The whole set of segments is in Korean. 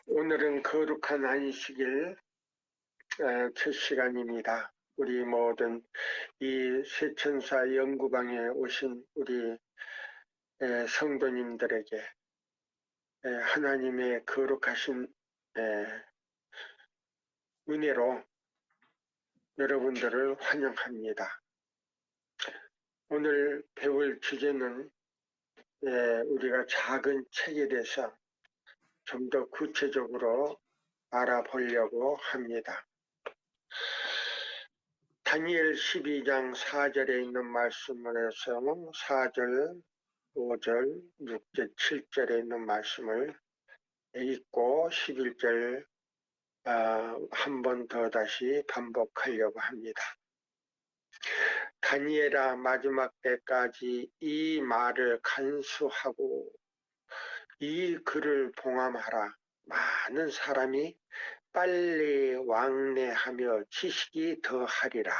오늘은 거룩한 안식일 첫 시간입니다. 우리 모든 이 세천사 영구방에 오신 우리 성도님들에게 하나님의 거룩하신 은혜로 여러분들을 환영합니다. 오늘 배울 주제는 우리가 작은 책에 대해서 좀 더 구체적으로 알아보려고 합니다. 다니엘 12장 4절에 있는 말씀을 해서 4절, 5절, 6절, 7절에 있는 말씀을 읽고 11절 한 번 더 다시 반복하려고 합니다. 다니엘아, 마지막 때까지 이 말을 간수하고 이 글을 봉함하라. 많은 사람이 빨리 왕래하며 지식이 더하리라.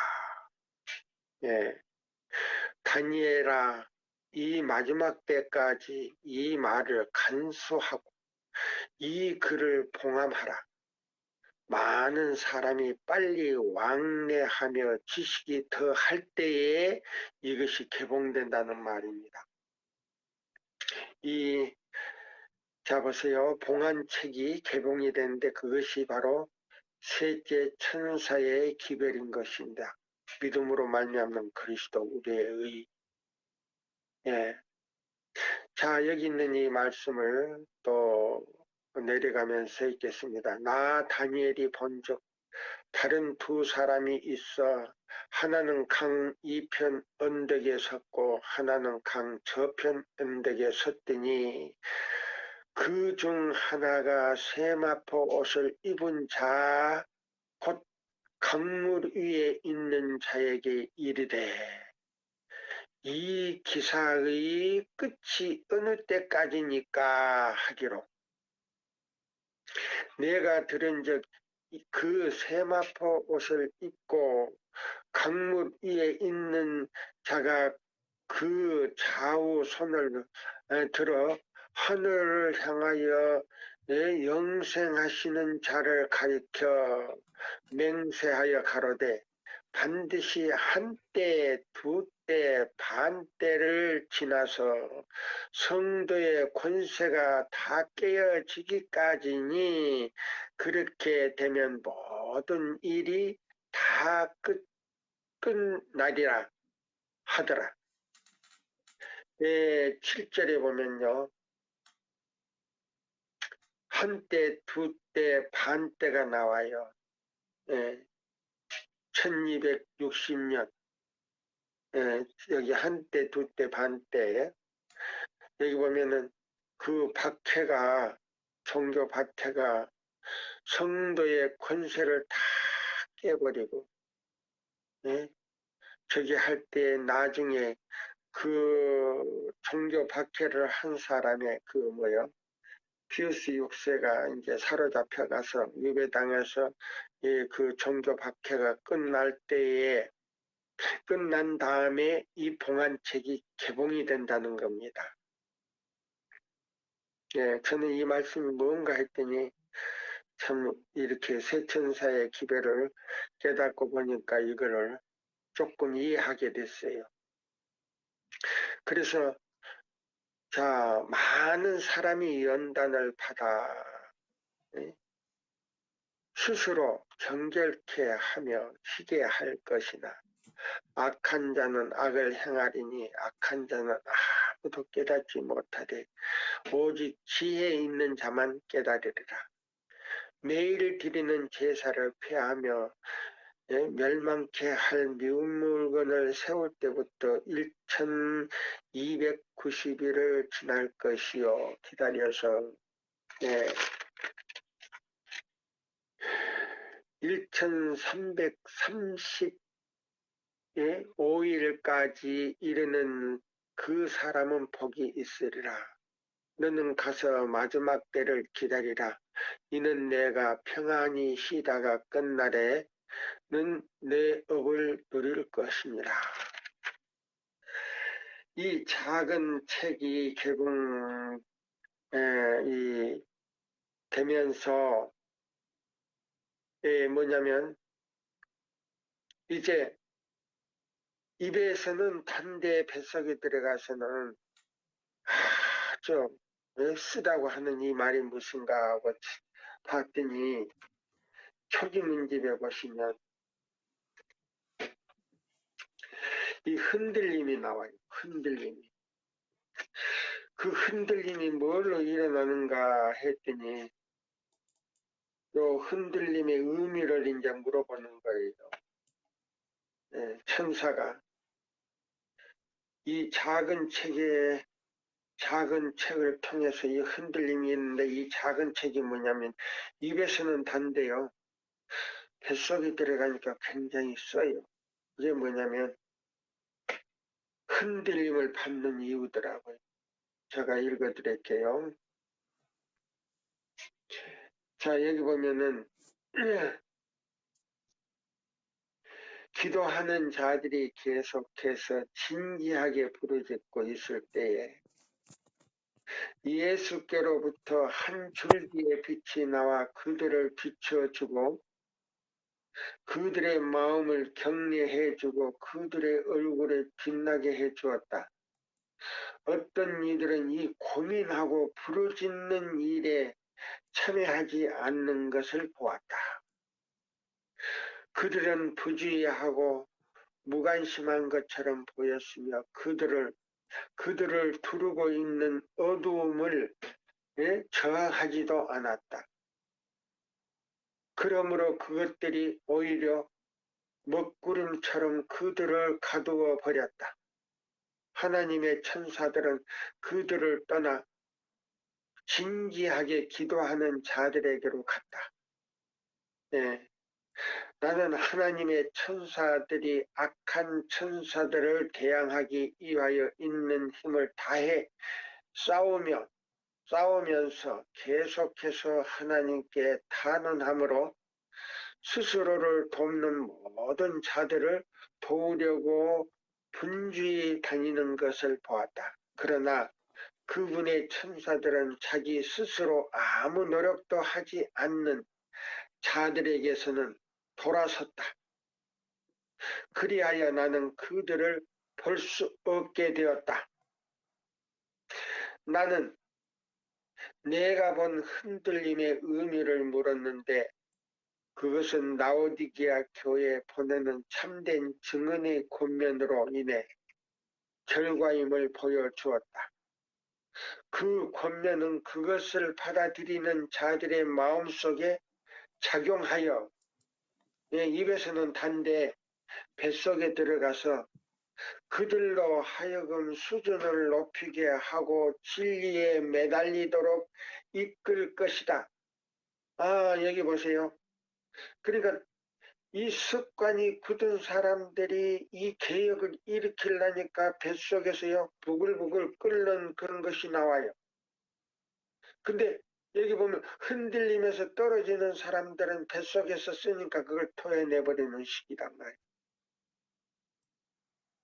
예. 다니엘아, 이 마지막 때까지 이 말을 간수하고 이 글을 봉함하라. 많은 사람이 빨리 왕래하며 지식이 더할 때에 이것이 개봉된다는 말입니다. 자 보세요. 봉한 책이 개봉이 되는데 그것이 바로 셋째 천사의 기별인 것입니다. 믿음으로 말미암는 그리스도 우리의 의. 예. 자, 여기 있는 이 말씀을 또 내려가면서 읽겠습니다. 나 다니엘이 본즉 다른 두 사람이 있어 하나는 강 이편 언덕에 섰고 하나는 강 저편 언덕에 섰더니 그 중 하나가 세마포 옷을 입은 자 곧 강물 위에 있는 자에게 이르되 이 기사의 끝이 어느 때까지니까 하기로 내가 들은 적 그 세마포 옷을 입고 강물 위에 있는 자가 그 좌우 손을 들어 하늘을 향하여 영생하시는 자를 가리켜 맹세하여 가로되 반드시 한때, 두때, 반때를 지나서 성도의 권세가 다 깨어지기까지니 그렇게 되면 모든 일이 다 끝나리라 하더라. 7절에 보면요. 한때, 두때, 반때가 나와요. 1260년. 여기 한때, 두때, 반때. 여기 보면은 그 박해가, 종교 박해가 성도의 권세를 다 깨버리고, 저기 할 때 나중에 그 종교 박해를 한 사람의 피우스 6세가 이제 사로잡혀 가서 유배당해서 그 종교 박해가 끝난 다음에 이 봉한책이 개봉이 된다는 겁니다. 저는 이 말씀이 뭔가 했더니 참 이렇게 세천사의 기별을 깨닫고 보니까 이거를 조금 이해하게 됐어요. 그래서 자, 많은 사람이 연단을 받아 스스로 정결케 하며 쉬게 할 것이나 악한 자는 악을 행하리니 악한 자는 아무도 깨닫지 못하되 오직 지혜 있는 자만 깨달으리라. 매일 드리는 제사를 폐하며 멸망케 할 미운 물건을 세울 때부터 1290일을 지날 것이요 기다려서 1335일까지 이르는 그 사람은 복이 있으리라. 너는 가서 마지막 때를 기다리라. 이는 내가 평안히 쉬다가 끝날에 는 내 업을 누릴 것이니라. 이 작은 책이 결국 되면서 뭐냐면 이제 입에서는 단데 뱃속에 들어가서는 아주 쓰다고 하는 이 말이 무슨가 하고 봤더니 초기문집에 보시면 이 흔들림이 나와요. 흔들림이. 그 흔들림이 뭘로 일어나는가 했더니 요 흔들림의 의미를 이제 물어보는 거예요. 천사가 이 작은 책을 통해서 이 흔들림이 있는데 이 작은 책이 뭐냐면 입에서는 단데요. 뱃속에 들어가니까 굉장히 써요. 이게 뭐냐면 흔들림을 받는 이유더라고요. 제가 읽어드릴게요. 자, 여기 보면은 기도하는 자들이 계속해서 진지하게 부르짖고 있을 때에 예수께로부터 한 줄기의 빛이 나와 그들을 비춰주고 그들의 마음을 격려해주고 그들의 얼굴을 빛나게 해주었다. 어떤 이들은 이 고민하고 부르짖는 일에 참여하지 않는 것을 보았다. 그들은 부주의하고 무관심한 것처럼 보였으며 그들을 두르고 있는 어두움을 저항하지도 않았다. 그러므로 그것들이 오히려 먹구름처럼 그들을 가두어 버렸다. 하나님의 천사들은 그들을 떠나 진지하게 기도하는 자들에게로 갔다. 네. 나는 하나님의 천사들이 악한 천사들을 대항하기 위하여 있는 힘을 다해 싸우면서 계속해서 하나님께 탄원함으로 스스로를 돕는 모든 자들을 도우려고 분주히 다니는 것을 보았다. 그러나 그분의 천사들은 자기 스스로 아무 노력도 하지 않는 자들에게서는 돌아섰다. 그리하여 나는 그들을 볼 수 없게 되었다. 나는 내가 본 흔들림의 의미를 물었는데 그것은 라오디게아 교회에 보내는 참된 증언의 권면으로 인해 결과임을 보여주었다. 그 권면은 그것을 받아들이는 자들의 마음속에 작용하여 입에서는 단데 뱃속에 들어가서 그들로 하여금 수준을 높이게 하고 진리에 매달리도록 이끌 것이다. 아, 여기 보세요. 그러니까 이 습관이 굳은 사람들이 이 개혁을 일으키려니까 뱃속에서요 부글부글 끓는 그런 것이 나와요. 근데 여기 보면 흔들리면서 떨어지는 사람들은 뱃속에서 쓰니까 그걸 토해내버리는 식이란 말이에요.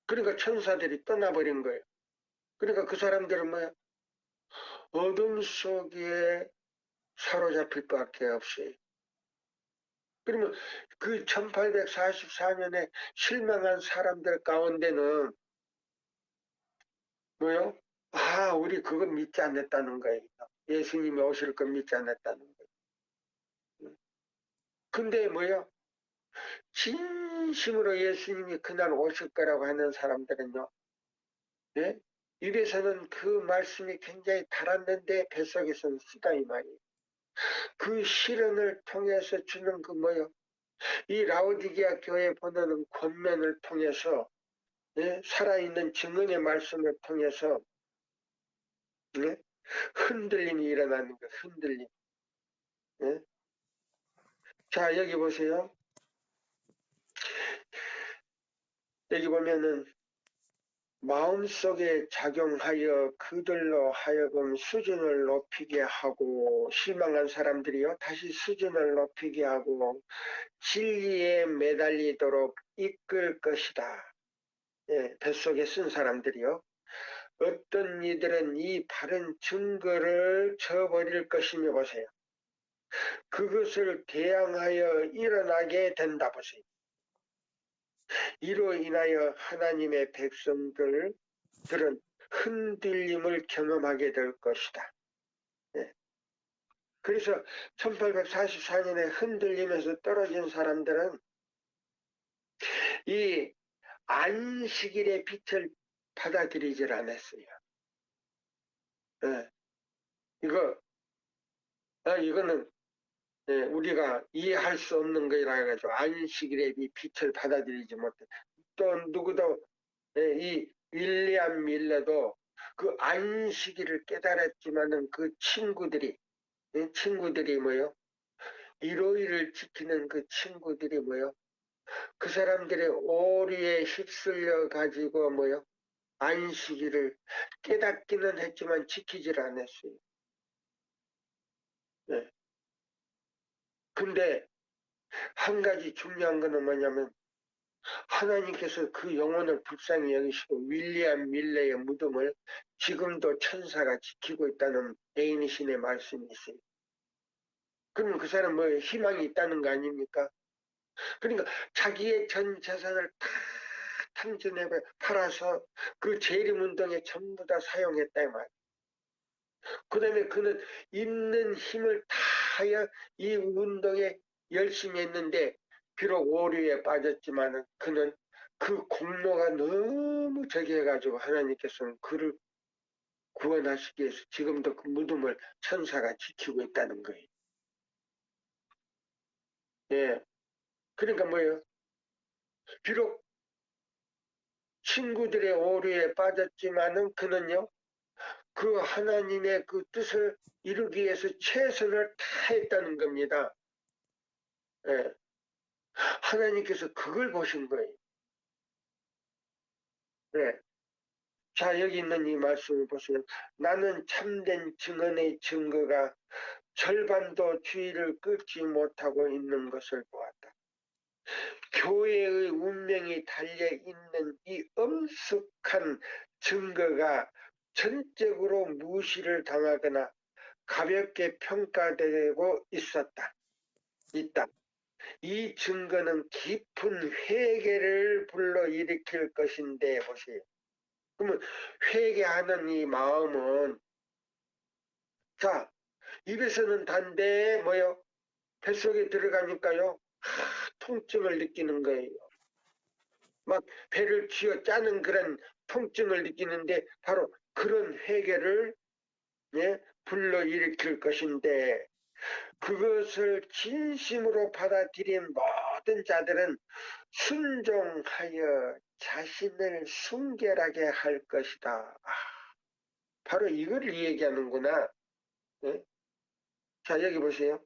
그러니까 천사들이 떠나버린 거예요. 그러니까 그 사람들은 뭐야? 어둠 속에 사로잡힐 밖에 없어요. 그러면 그 1844년에 실망한 사람들 가운데는 뭐요? 아, 우리 그거 믿지 않았다는 거예요. 예수님이 오실 거 믿지 않았다는 거예요. 근데 뭐요? 진심으로 예수님이 그날 오실 거라고 하는 사람들은요. 예? 입에서는 그 말씀이 굉장히 달았는데 뱃속에서는 쓰다 이 말이에요. 그 실현을 통해서 주는 그 뭐요? 이 라오디게아 교회 보내는 권면을 통해서 살아있는 증언의 말씀을 통해서 흔들림이 일어나는 거 흔들림. 자, 여기 보세요. 여기 보면은 마음속에 작용하여 그들로 하여금 수준을 높이게 하고 실망한 사람들이요 다시 수준을 높이게 하고 진리에 매달리도록 이끌 것이다. 뱃속에 쓴 사람들이요. 어떤 이들은 이 바른 증거를 저버릴 것이며 보세요. 그것을 대항하여 일어나게 된다 보세요. 이로 인하여 하나님의 백성들은 흔들림을 경험하게 될 것이다. 예. 그래서 1844년에 흔들림에서 떨어진 사람들은 이 안식일의 빛을 받아들이질 않았어요. 예. 이거는 우리가 이해할 수 없는 거라 해가지고 안식일의 빛을 받아들이지 못해. 또 누구도 이 윌리엄 밀러도 그 안식일을 깨달았지만은 그 친구들이 뭐요? 일요일을 지키는 그 친구들이 뭐요? 그 사람들의 오류에 휩쓸려 가지고 뭐요? 안식일을 깨닫기는 했지만 지키질 않았어요. 네. 근데 한 가지 중요한 거는 뭐냐면 하나님께서 그 영혼을 불쌍히 여기시고 윌리엄 밀레의 무덤을 지금도 천사가 지키고 있다는 에이니 신의 말씀이 있어요. 그러면 그 사람 뭐 희망이 있다는 거 아닙니까? 그러니까 자기의 전 재산을 다 탕진해 팔아서 그 재림운동에 전부 다 사용했다 이 말. 그 다음에 그는 있는 힘을 다하여 이 운동에 열심히 했는데 비록 오류에 빠졌지만 그는 그 공로가 너무 저기 해가지고 하나님께서는 그를 구원하시기 위해서 지금도 그 무덤을 천사가 지키고 있다는 거예요. 예. 그러니까 뭐예요? 비록 친구들의 오류에 빠졌지만은 그는요, 그 하나님의 그 뜻을 이루기 위해서 최선을 다했다는 겁니다. 예. 하나님께서 그걸 보신 거예요. 네. 자, 여기 있는 이 말씀을 보세요. 나는 참된 증언의 증거가 절반도 주의를 끊지 못하고 있는 것을 보았다. 교회의 운명이 달려있는 이 엄숙한 증거가 전적으로 무시를 당하거나 가볍게 평가되고 있다. 이 증거는 깊은 회개를 불러일으킬 것인데 보세요. 그러면 회개하는 이 마음은 자 입에서는 단데 뭐요? 뱃속에 들어가니까요 통증을 느끼는 거예요. 막 배를 쥐어 짜는 그런 통증을 느끼는데 바로 그런 회개를 불러일으킬 것인데 그것을 진심으로 받아들인 모든 자들은 순종하여 자신을 순결하게 할 것이다. 바로 이걸 얘기하는구나. 네? 자, 여기 보세요.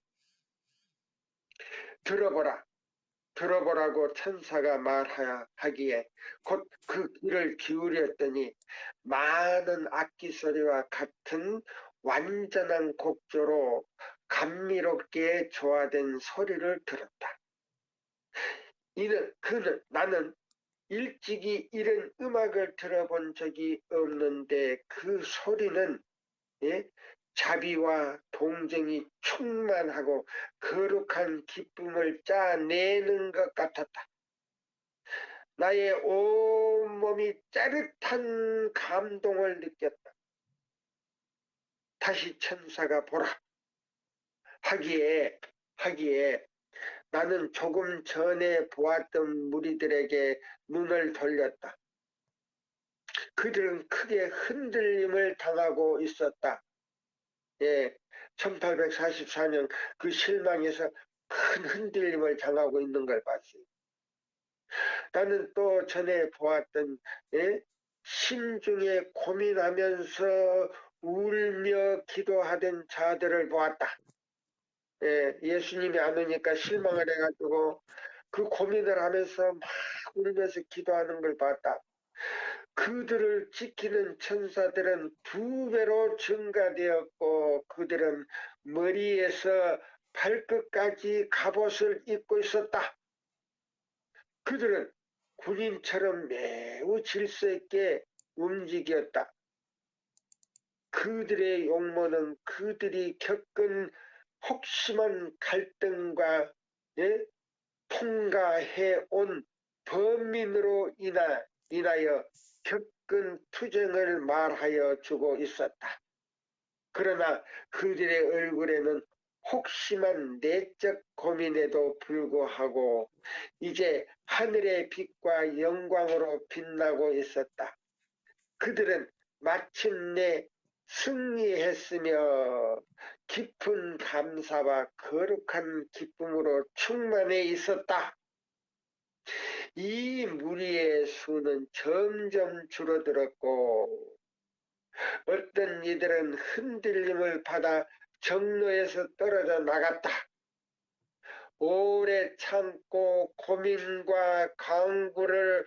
들어보라고 천사가 말하기에 곧 그 귀를 기울였더니 많은 악기 소리와 같은 완전한 곡조로 감미롭게 조화된 소리를 들었다. 나는 일찍이 이런 음악을 들어본 적이 없는데 그 소리는 예? 자비와 동정이 충만하고 거룩한 기쁨을 짜내는 것 같았다. 나의 온몸이 짜릿한 감동을 느꼈다. 다시 천사가 보라 하기에 나는 조금 전에 보았던 무리들에게 눈을 돌렸다. 그들은 크게 흔들림을 당하고 있었다. 예, 1844년 그 실망에서 큰 흔들림을 당하고 있는 걸 봤어요. 나는 또 전에 보았던 심중에 고민하면서 울며 기도하던 자들을 보았다. 예수님이 안 오니까 실망을 해가지고 그 고민을 하면서 막 울면서 기도하는 걸 봤다. 그들을 지키는 천사들은 2배로 증가되었고 그들은 머리에서 발끝까지 갑옷을 입고 있었다. 그들은 군인처럼 매우 질서 있게 움직였다. 그들의 용모는 그들이 겪은 혹심한 갈등과 예? 통과해 온 범민으로 인하여 겪은 투쟁을 말하여 주고 있었다. 그러나 그들의 얼굴에는 혹심한 내적 고민에도 불구하고 이제 하늘의 빛과 영광으로 빛나고 있었다. 그들은 마침내 승리했으며 깊은 감사와 거룩한 기쁨으로 충만해 있었다. 이 무리의 수는 점점 줄어들었고 어떤 이들은 흔들림을 받아 정로에서 떨어져 나갔다. 오래 참고 고민과 강구를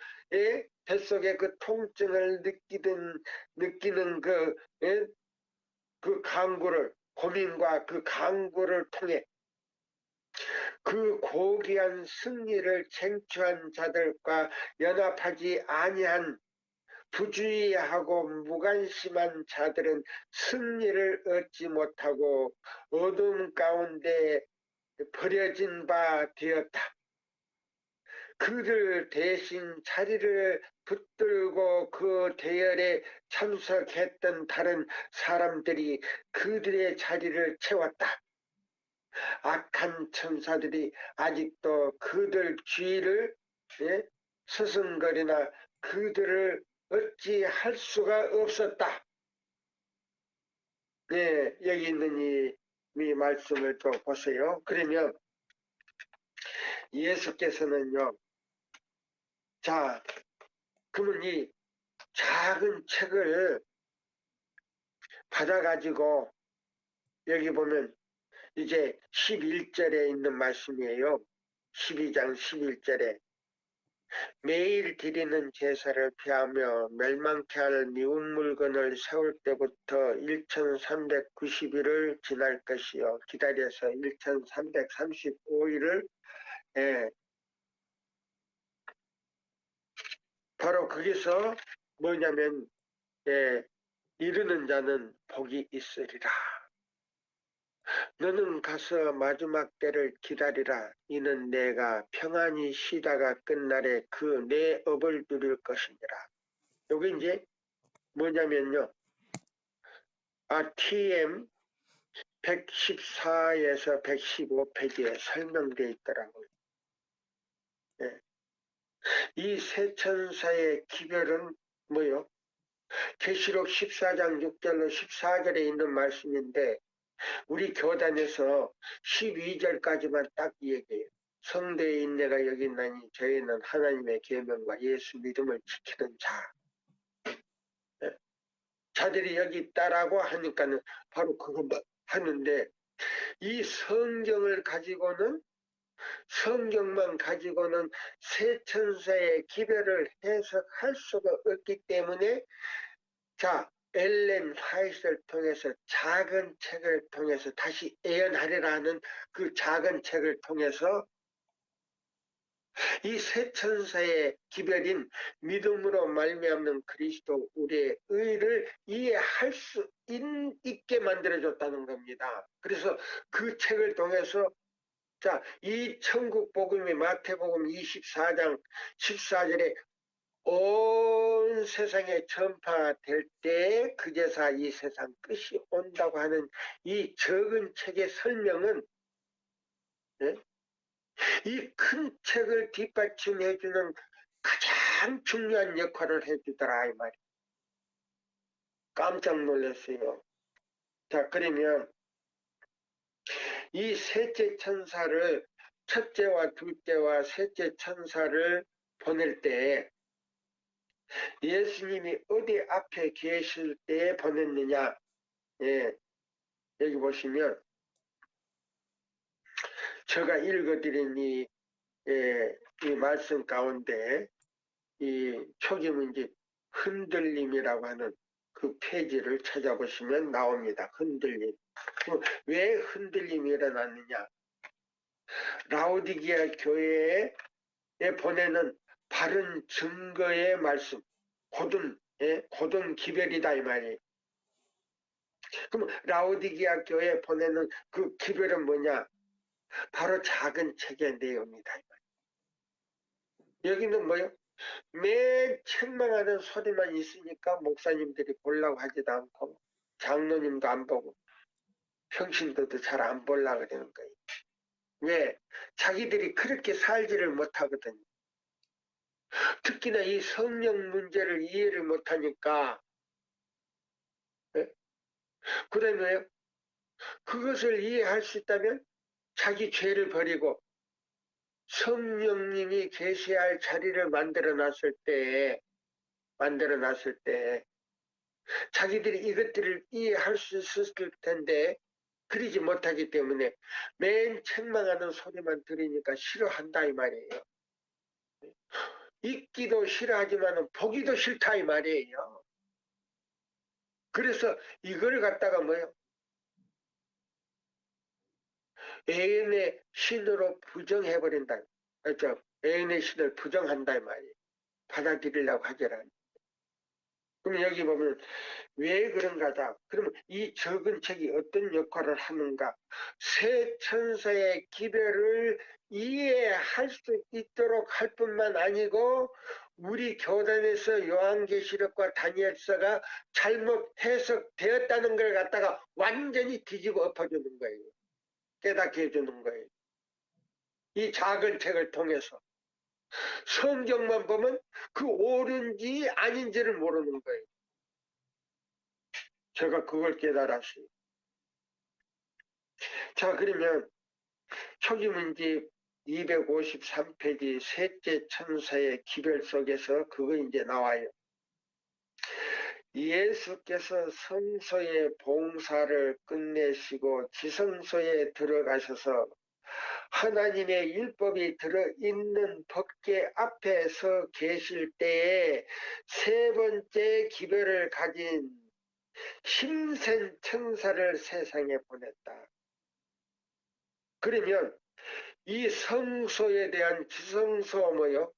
뱃속에 그 통증을 느끼는 그 강구를 고민과 그 강구를 통해 그 고귀한 승리를 쟁취한 자들과 연합하지 아니한 부주의하고 무관심한 자들은 승리를 얻지 못하고 어둠 가운데 버려진 바 되었다. 그들 대신 자리를 붙들고 그 대열에 참석했던 다른 사람들이 그들의 자리를 채웠다. 악한 천사들이 아직도 그들 주위를 서성거리나 그들을 어찌할 수가 없었다. 네, 여기 있는 이 말씀을 또 보세요. 그러면 예수께서는요, 자, 그러면 이 작은 책을 받아가지고 여기 보면 이제 11절에 있는 말씀이에요. 12장 11절에 매일 드리는 제사를 피하며 멸망케 할 미운 물건을 세울 때부터 1390일을 지날 것이요. 기다려서 1335일을 바로 거기서 뭐냐면 이르는 자는 복이 있으리라. 너는 가서 마지막 때를 기다리라. 이는 내가 평안히 쉬다가 끝날에 그 내 업을 누릴 것이니라. 여기 이제 뭐냐면요. TM 114에서 115페이지에 설명되어 있더라고요. 예. 이 세 천사의 기별은 뭐요? 계시록 14장 6절로 14절에 있는 말씀인데 우리 교단에서 12절까지만 딱 얘기해요. 성대의 인내가 여기 있나니 저희는 하나님의 계명과 예수 믿음을 지키는 자. 예. 자들이 여기 있다라고 하니까는 바로 그것만 하는데 이 성경만 가지고는 세 천사의 기별을 해석할 수가 없기 때문에 자 엘렌 화이트를 통해서 작은 책을 통해서 다시 예언하리라는 그 작은 책을 통해서 이 세 천사의 기별인 믿음으로 말미암는 그리스도 우리의 의를 이해할 수 있게 만들어줬다는 겁니다. 그래서 그 책을 통해서 자, 이 천국 복음이 마태복음 24장 14절에 온 세상에 전파될 때 그제서 이 세상 끝이 온다고 하는 이 적은 책의 설명은 이 큰 책을 뒷받침해주는 가장 중요한 역할을 해주더라 이 말이에요. 깜짝 놀랐어요. 자, 그러면 이 셋째 천사를 첫째와 둘째와 셋째 천사를 보낼 때 예수님이 어디 앞에 계실 때 보냈느냐? 여기 보시면 제가 읽어드린 이 말씀 가운데 이 초기 문제 흔들림이라고 하는 그 페이지를 찾아보시면 나옵니다. 흔들림. 왜 흔들림이 일어났느냐? 라오디게아 교회에 보내는 바른 증거의 말씀, 고든 기별이다 이 말이에요. 그럼 라오디게아 교회에 보내는 그 기별은 뭐냐? 바로 작은 책의 내용이다. 여기는 뭐요? 맨 책망하는 소리만 있으니까 목사님들이 보려고 하지도 않고 장로님도 안 보고 평신도도 잘 안 보려고 그러는 거예요. 왜? 자기들이 그렇게 살지를 못하거든요. 특히나 이 성령 문제를 이해를 못하니까. 예? 그러면 그것을 이해할 수 있다면 자기 죄를 버리고 성령님이 계시할 자리를 만들어 놨을 때 자기들이 이것들을 이해할 수 있었을 텐데 그러지 못하기 때문에 맨 책망하는 소리만 들으니까 싫어한다 이 말이에요. 읽기도 싫어하지만 보기도 싫다 이 말이에요. 그래서 이걸 갖다가 뭐요? 애인의 신으로 부정해버린다. 그렇죠? 애인의 신을 부정한다 이 말이에요. 받아들이려고 하더라. 그럼 여기 보면 왜 그런가다. 그러면 이 적은 책이 어떤 역할을 하는가? 새 천사의 기별을 이해할 수 있도록 할 뿐만 아니고 우리 교단에서 요한계시록과 다니엘서가 잘못 해석되었다는 걸 갖다가 완전히 뒤집어 엎어주는 거예요. 깨닫게 해주는 거예요. 이 작은 책을 통해서 성경만 보면 그 옳은지 아닌지를 모르는 거예요. 제가 그걸 깨달았어요. 자, 그러면 초기문집 253페이지 셋째 천사의 기별 속에서 그거 이제 나와요. 예수께서 성소의 봉사를 끝내시고 지성소에 들어가셔서 하나님의 율법이 들어있는 법궤 앞에 서 계실 때에 세 번째 기별을 가진 힘센 천사를 세상에 보냈다. 그러면 이 성소에 대한 지성소 뭐요?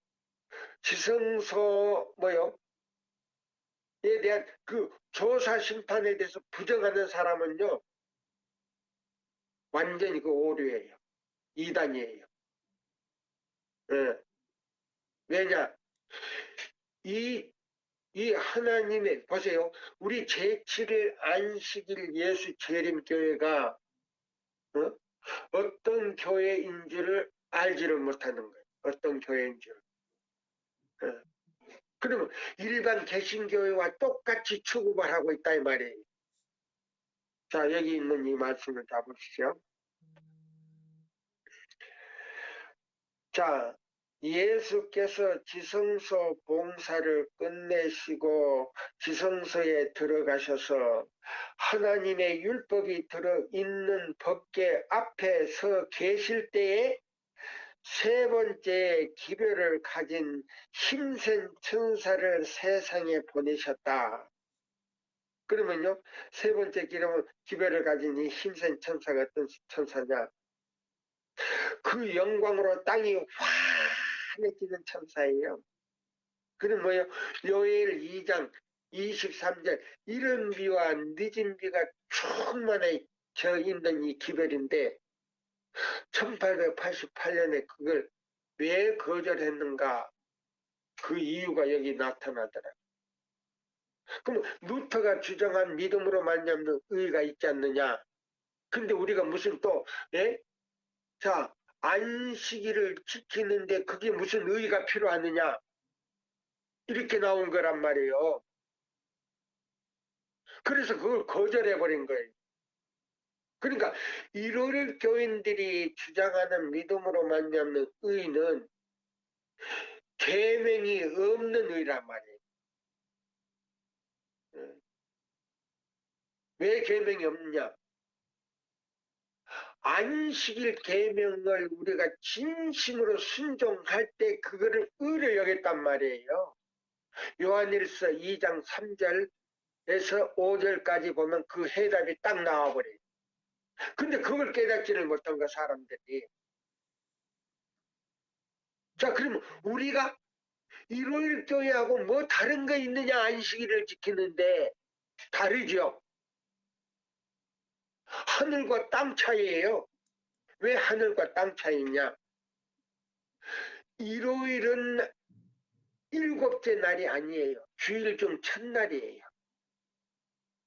지성소 뭐요? 에 대한 그 조사 심판에 대해서 부정하는 사람은요 완전히 그 오류예요. 이단이에요. 예. 왜냐? 이 하나님의 보세요. 우리 제7일 안식일 예수 재림교회가 어떤 교회인지를 알지를 못하는 거예요. 어떤 교회인지를. 예. 그러면 일반 개신교회와 똑같이 취급을 하고 있다 이 말이에요. 자, 여기 있는 이 말씀을 잡으시죠. 자, 예수께서 지성소 봉사를 끝내시고 지성소에 들어가셔서 하나님의 율법이 들어있는 법궤 앞에 서 계실 때에 세 번째 기별을 가진 힘센 천사를 세상에 보내셨다. 그러면요, 세 번째 기별을 가진 이 힘센 천사가 어떤 천사냐? 그 영광으로 땅이 환해지는 천사예요. 그는 뭐예요? 요엘 2장 23절 이른 비와 늦은 비가 충만히 져 있는 이 기별인데 1888년에 그걸 왜 거절했는가? 그 이유가 여기 나타나더라. 그럼 루터가 주장한 믿음으로 말미암는 의가 있지 않느냐? 근데 우리가 무슨 또 예? 자, 안식일을 지키는데 그게 무슨 의의가 필요하느냐? 이렇게 나온 거란 말이에요. 그래서 그걸 거절해버린 거예요. 그러니까 일요일 교인들이 주장하는 믿음으로 말미암는 의의는 계명이 없는 의란 말이에요. 왜 계명이 없냐? 안식일 계명을 우리가 진심으로 순종할 때 그거를 의를 여겼단 말이에요. 요한일서 2장 3절에서 5절까지 보면 그 해답이 딱 나와버려요. 근데 그걸 깨닫지를 못한 거 사람들이. 자, 그러면 우리가 일요일 교회하고 뭐 다른 거 있느냐? 안식일을 지키는데 다르죠. 하늘과 땅 차이예요. 왜 하늘과 땅 차이냐? 일요일은 일곱째 날이 아니에요. 주일 중 첫날이에요.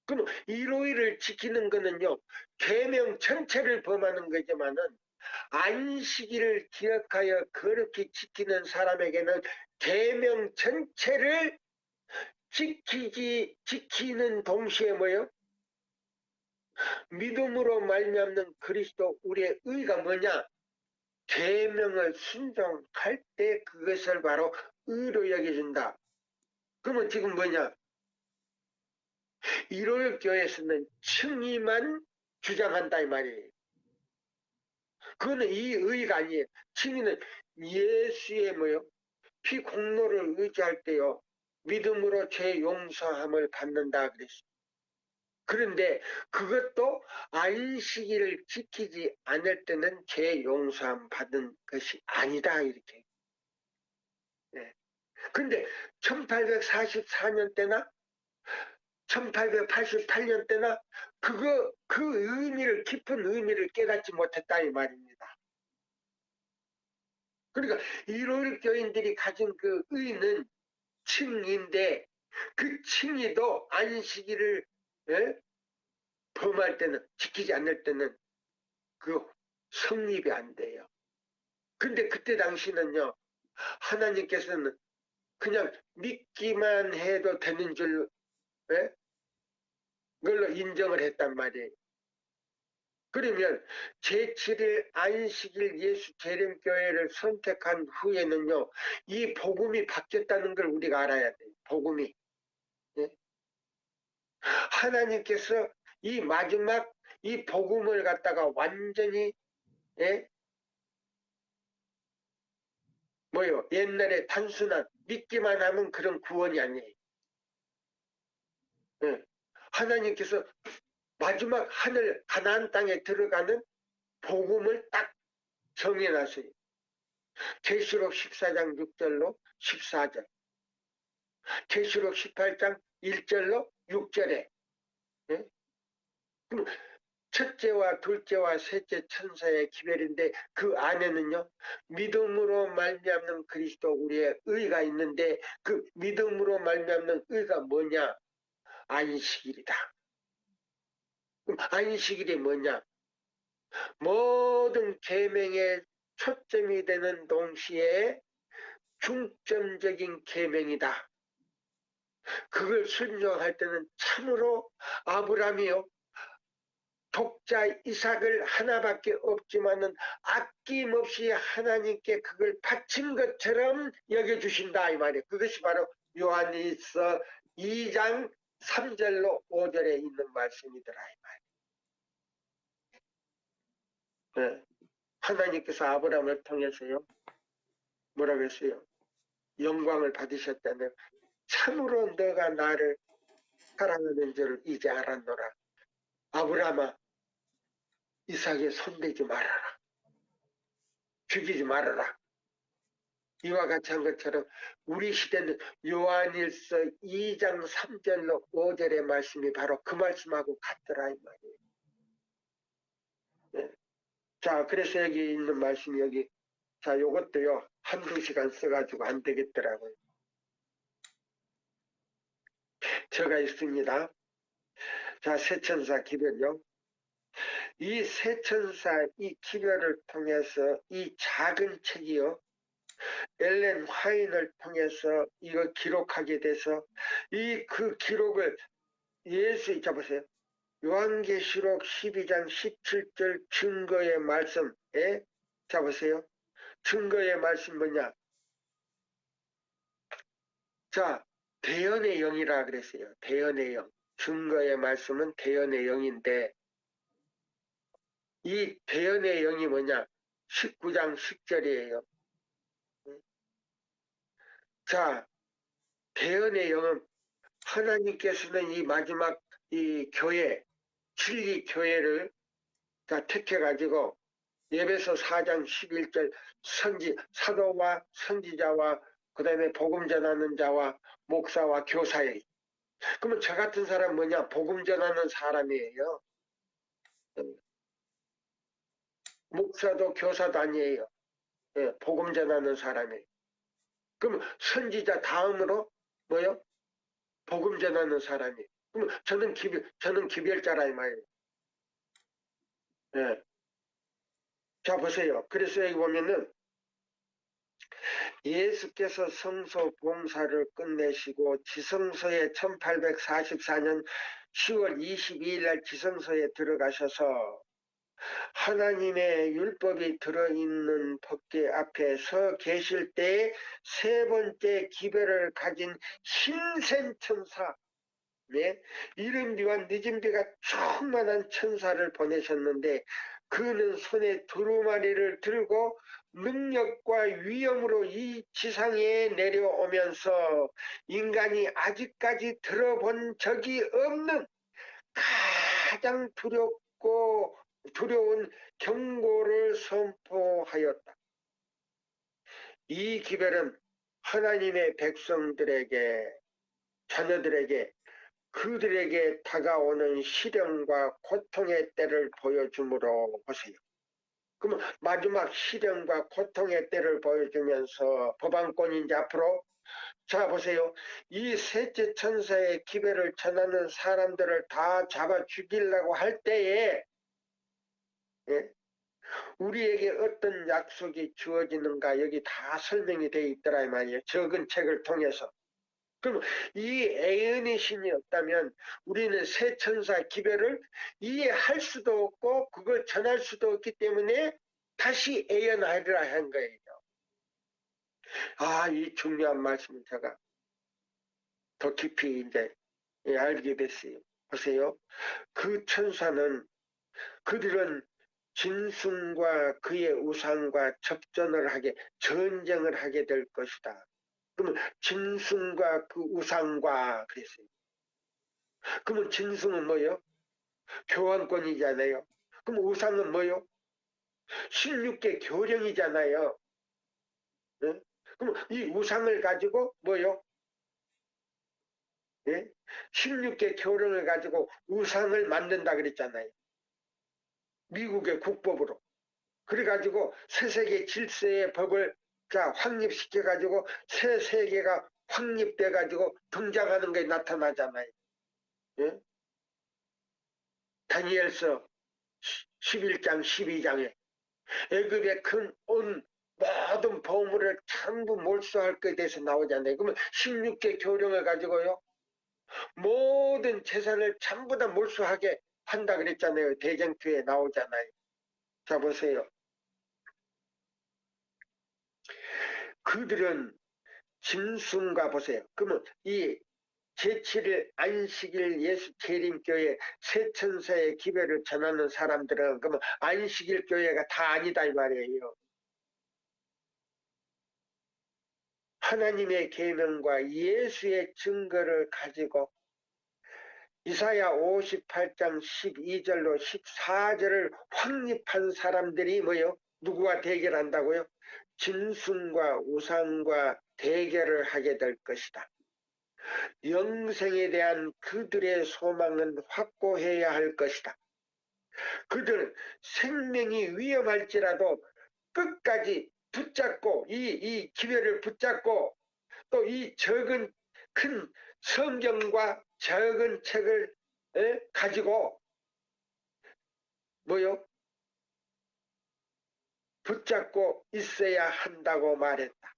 그럼 일요일을 지키는 거는요, 계명 전체를 범하는 거지만은 안식일을 기억하여 그렇게 지키는 사람에게는 계명 전체를 지키는 동시에 뭐요? 믿음으로 말미암는 그리스도 우리의 의가 뭐냐? 계명을 순종할 때 그것을 바로 의로 여겨준다. 그러면 지금 뭐냐? 일요일 교회에서는 칭의만 주장한다 이 말이에요. 그거는 이 의가 아니에요. 칭의는 예수의 뭐요? 피 공로를 의지할 때요. 믿음으로 죄 용서함을 받는다 그랬어요. 그런데 그것도 안식일을 지키지 않을 때는 죄 용서함 받은 것이 아니다 이렇게. 네. 근데 1844년 때나 1888년 때나 그 의미를 깊은 의미를 깨닫지 못했다 이 말입니다. 그러니까 일요일 교인들이 가진 그 의는 칭의인데 그 칭의도 안식일을 범할 때는 지키지 않을 때는 그 성립이 안 돼요. 근데 그때 당시는요 하나님께서는 그냥 믿기만 해도 되는 줄 그걸로 인정을 했단 말이에요. 그러면 제7일 안식일 예수 재림교회를 선택한 후에는요 이 복음이 바뀌었다는 걸 우리가 알아야 돼요. 복음이. 예? 하나님께서 이 마지막 이 복음을 갖다가 완전히 뭐요? 옛날에 단순한 믿기만 하면 그런 구원이 아니에요. 예. 하나님께서 마지막 하늘 가나안 땅에 들어가는 복음을 딱 정해놨어요. 계시록 14장 6절로 14절, 계시록 18장 1절로 6절에 첫째와 둘째와 셋째 천사의 기별인데 그 안에는요 믿음으로 말미암는 그리스도 우리의 의가 있는데 그 믿음으로 말미암는 의가 뭐냐? 안식일이다. 그럼 안식일이 뭐냐? 모든 계명의 초점이 되는 동시에 중점적인 계명이다. 그걸 순종할 때는 참으로 아브라함이요 독자 이삭을 하나밖에 없지만은 아낌없이 하나님께 그걸 바친 것처럼 여겨주신다 이 말이에요. 그것이 바로 요한일서 2장 3절로 5절에 있는 말씀이더라 이 말이에요. 네. 하나님께서 아브라함을 통해서요 뭐라고 했어요? 영광을 받으셨다며 참으로 너가 나를 사랑하는 줄을 이제 알았노라. 아브라함아 이삭에 손대지 말아라. 죽이지 말아라. 이와 같이 한 것처럼 우리 시대는 요한일서 2장 3절로 5절의 말씀이 바로 그 말씀하고 같더라 이 말이에요. 네. 자 그래서 여기 있는 말씀이 여기 자 요것도요 한두 시간 써가지고 안 되겠더라고요. 제가 있습니다. 자 세천사 기별요. 이 세천사 이 기별을 통해서 이 작은 책이요 엘렌 화인을 통해서 이거 기록하게 돼서 이 그 기록을 예수 잡으세요. 요한계시록 12장 17절 증거의 말씀에 잡으세요. 증거의 말씀 뭐냐? 자, 대언의 영이라 그랬어요. 대언의 영. 증거의 말씀은 대언의 영인데 이 대언의 영이 뭐냐? 19장 10절이에요. 자, 대언의 영은 하나님께서는 이 마지막 이 교회, 진리 교회를 다 택해가지고 예배서 4장 11절 사도와 선지자와 그 다음에 복음 전하는 자와 목사와 교사에 그러면 저 같은 사람 뭐냐? 복음 전하는 사람이에요. 목사도 교사도 아니에요. 예, 복음 전하는 사람이. 그럼 선지자 다음으로 뭐요? 복음 전하는 사람이. 그럼 저는 기별자라 이 말이에요. 예. 자, 보세요. 그래서 여기 보면은 예수께서 성소 봉사를 끝내시고 지성소에 1844년 10월 22일 날 지성소에 들어가셔서 하나님의 율법이 들어있는 법궤 앞에 서 계실 때에 세 번째 기별을 가진 신생천사, 네? 이른 비와 늦은 비가 충만한 천사를 보내셨는데 그는 손에 두루마리를 들고 능력과 위엄으로 이 지상에 내려오면서 인간이 아직까지 들어본 적이 없는 가장 두려운 경고를 선포하였다. 이 기별은 하나님의 백성들에게, 자녀들에게, 그들에게 다가오는 시련과 고통의 때를 보여주므로 보세요. 그러면 마지막 시련과 고통의 때를 보여주면서 법안권이 이제 앞으로, 자 보세요. 이 셋째 천사의 기별을 전하는 사람들을 다 잡아 죽이려고 할 때에, 예? 우리에게 어떤 약속이 주어지는가 여기 다 설명이 되어 있더라 이 말이에요. 적은 책을 통해서. 그럼 이 애언의 신이 없다면 우리는 새 천사 기별을 이해할 수도 없고 그걸 전할 수도 없기 때문에 다시 애언하리라 한 거예요. 아, 이 중요한 말씀을 제가 더 깊이 이제 알게 됐어요. 보세요. 그 천사는 그들은 짐승과 그의 우상과 접전을 하게 전쟁을 하게 될 것이다. 그러면 짐승과 그 우상과 그랬어요. 그러면 짐승은 뭐요? 교환권이잖아요. 그럼 우상은 뭐요? 16개 교령이잖아요. 예? 그럼 이 우상을 가지고 뭐요? 예? 16개 교령을 가지고 우상을 만든다 그랬잖아요. 미국의 국법으로. 그래가지고 새 세계 질서의 법을 자 확립시켜가지고 새 세계가 확립돼가지고 등장하는 게 나타나잖아요. 예? 다니엘서 11장 12장에 애굽의 큰 온 모든 보물을 전부 몰수할 것에 대해서 나오잖아요. 그러면 16개 교령을 가지고요. 모든 재산을 전부 다 몰수하게 한다 그랬잖아요. 대전교에 나오잖아요. 자 보세요. 그들은 짐승과 보세요. 그러면 이 제7일 안식일 예수 재림교회 새천사의 기별을 전하는 사람들은 그러면 안식일 교회가 다 아니다 이 말이에요. 하나님의 계명과 예수의 증거를 가지고 이사야 58장 12절로 14절을 확립한 사람들이 뭐요? 누구와 대결한다고요? 짐승과 우상과 대결을 하게 될 것이다. 영생에 대한 그들의 소망은 확고해야 할 것이다. 그들은 생명이 위험할지라도 끝까지 붙잡고 이 기별을 붙잡고 또 이 적은 큰 성경과 적은 책을 가지고 뭐요? 붙잡고 있어야 한다고 말했다.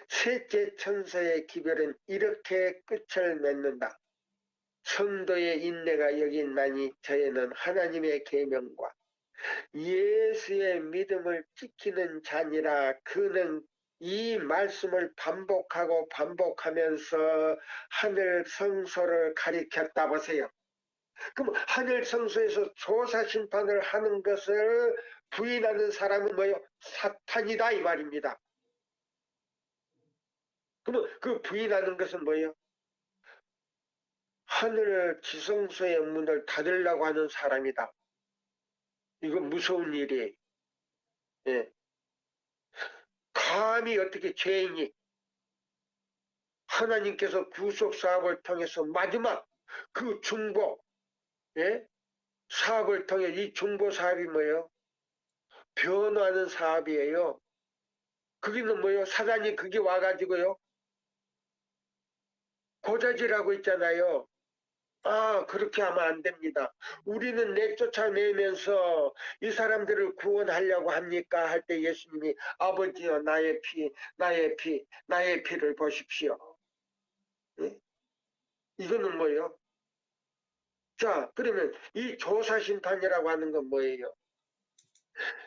셋째 천사의 기별은 이렇게 끝을 맺는다. 성도의 인내가 여긴나니 저희는 하나님의 계명과 예수의 믿음을 지키는 자니라. 그는 이 말씀을 반복하고 반복하면서 하늘 성소를 가리켰다 보세요. 그럼 하늘 성소에서 조사 심판을 하는 것을 부인하는 사람은 뭐요? 사탄이다 이 말입니다. 그럼 그 부인하는 것은 뭐예요? 하늘 지성소의 문을 닫으려고 하는 사람이다. 이건 무서운 일이에요. 예. 감히 어떻게 죄인이 하나님께서 구속사업을 통해서 마지막 그 중보, 예? 사업을 통해 이 중보 사업이 뭐예요? 변화하는 사업이에요. 거기는 뭐예요? 사단이 그게 와가지고요. 고자질하고 있잖아요. 아, 그렇게 하면 안 됩니다. 우리는 내쫓아내면서 이 사람들을 구원하려고 합니까? 할 때 예수님이 아버지여 나의 피, 나의 피, 나의 피를 보십시오. 예? 이거는 뭐예요? 자, 그러면 이 조사심판이라고 하는 건 뭐예요?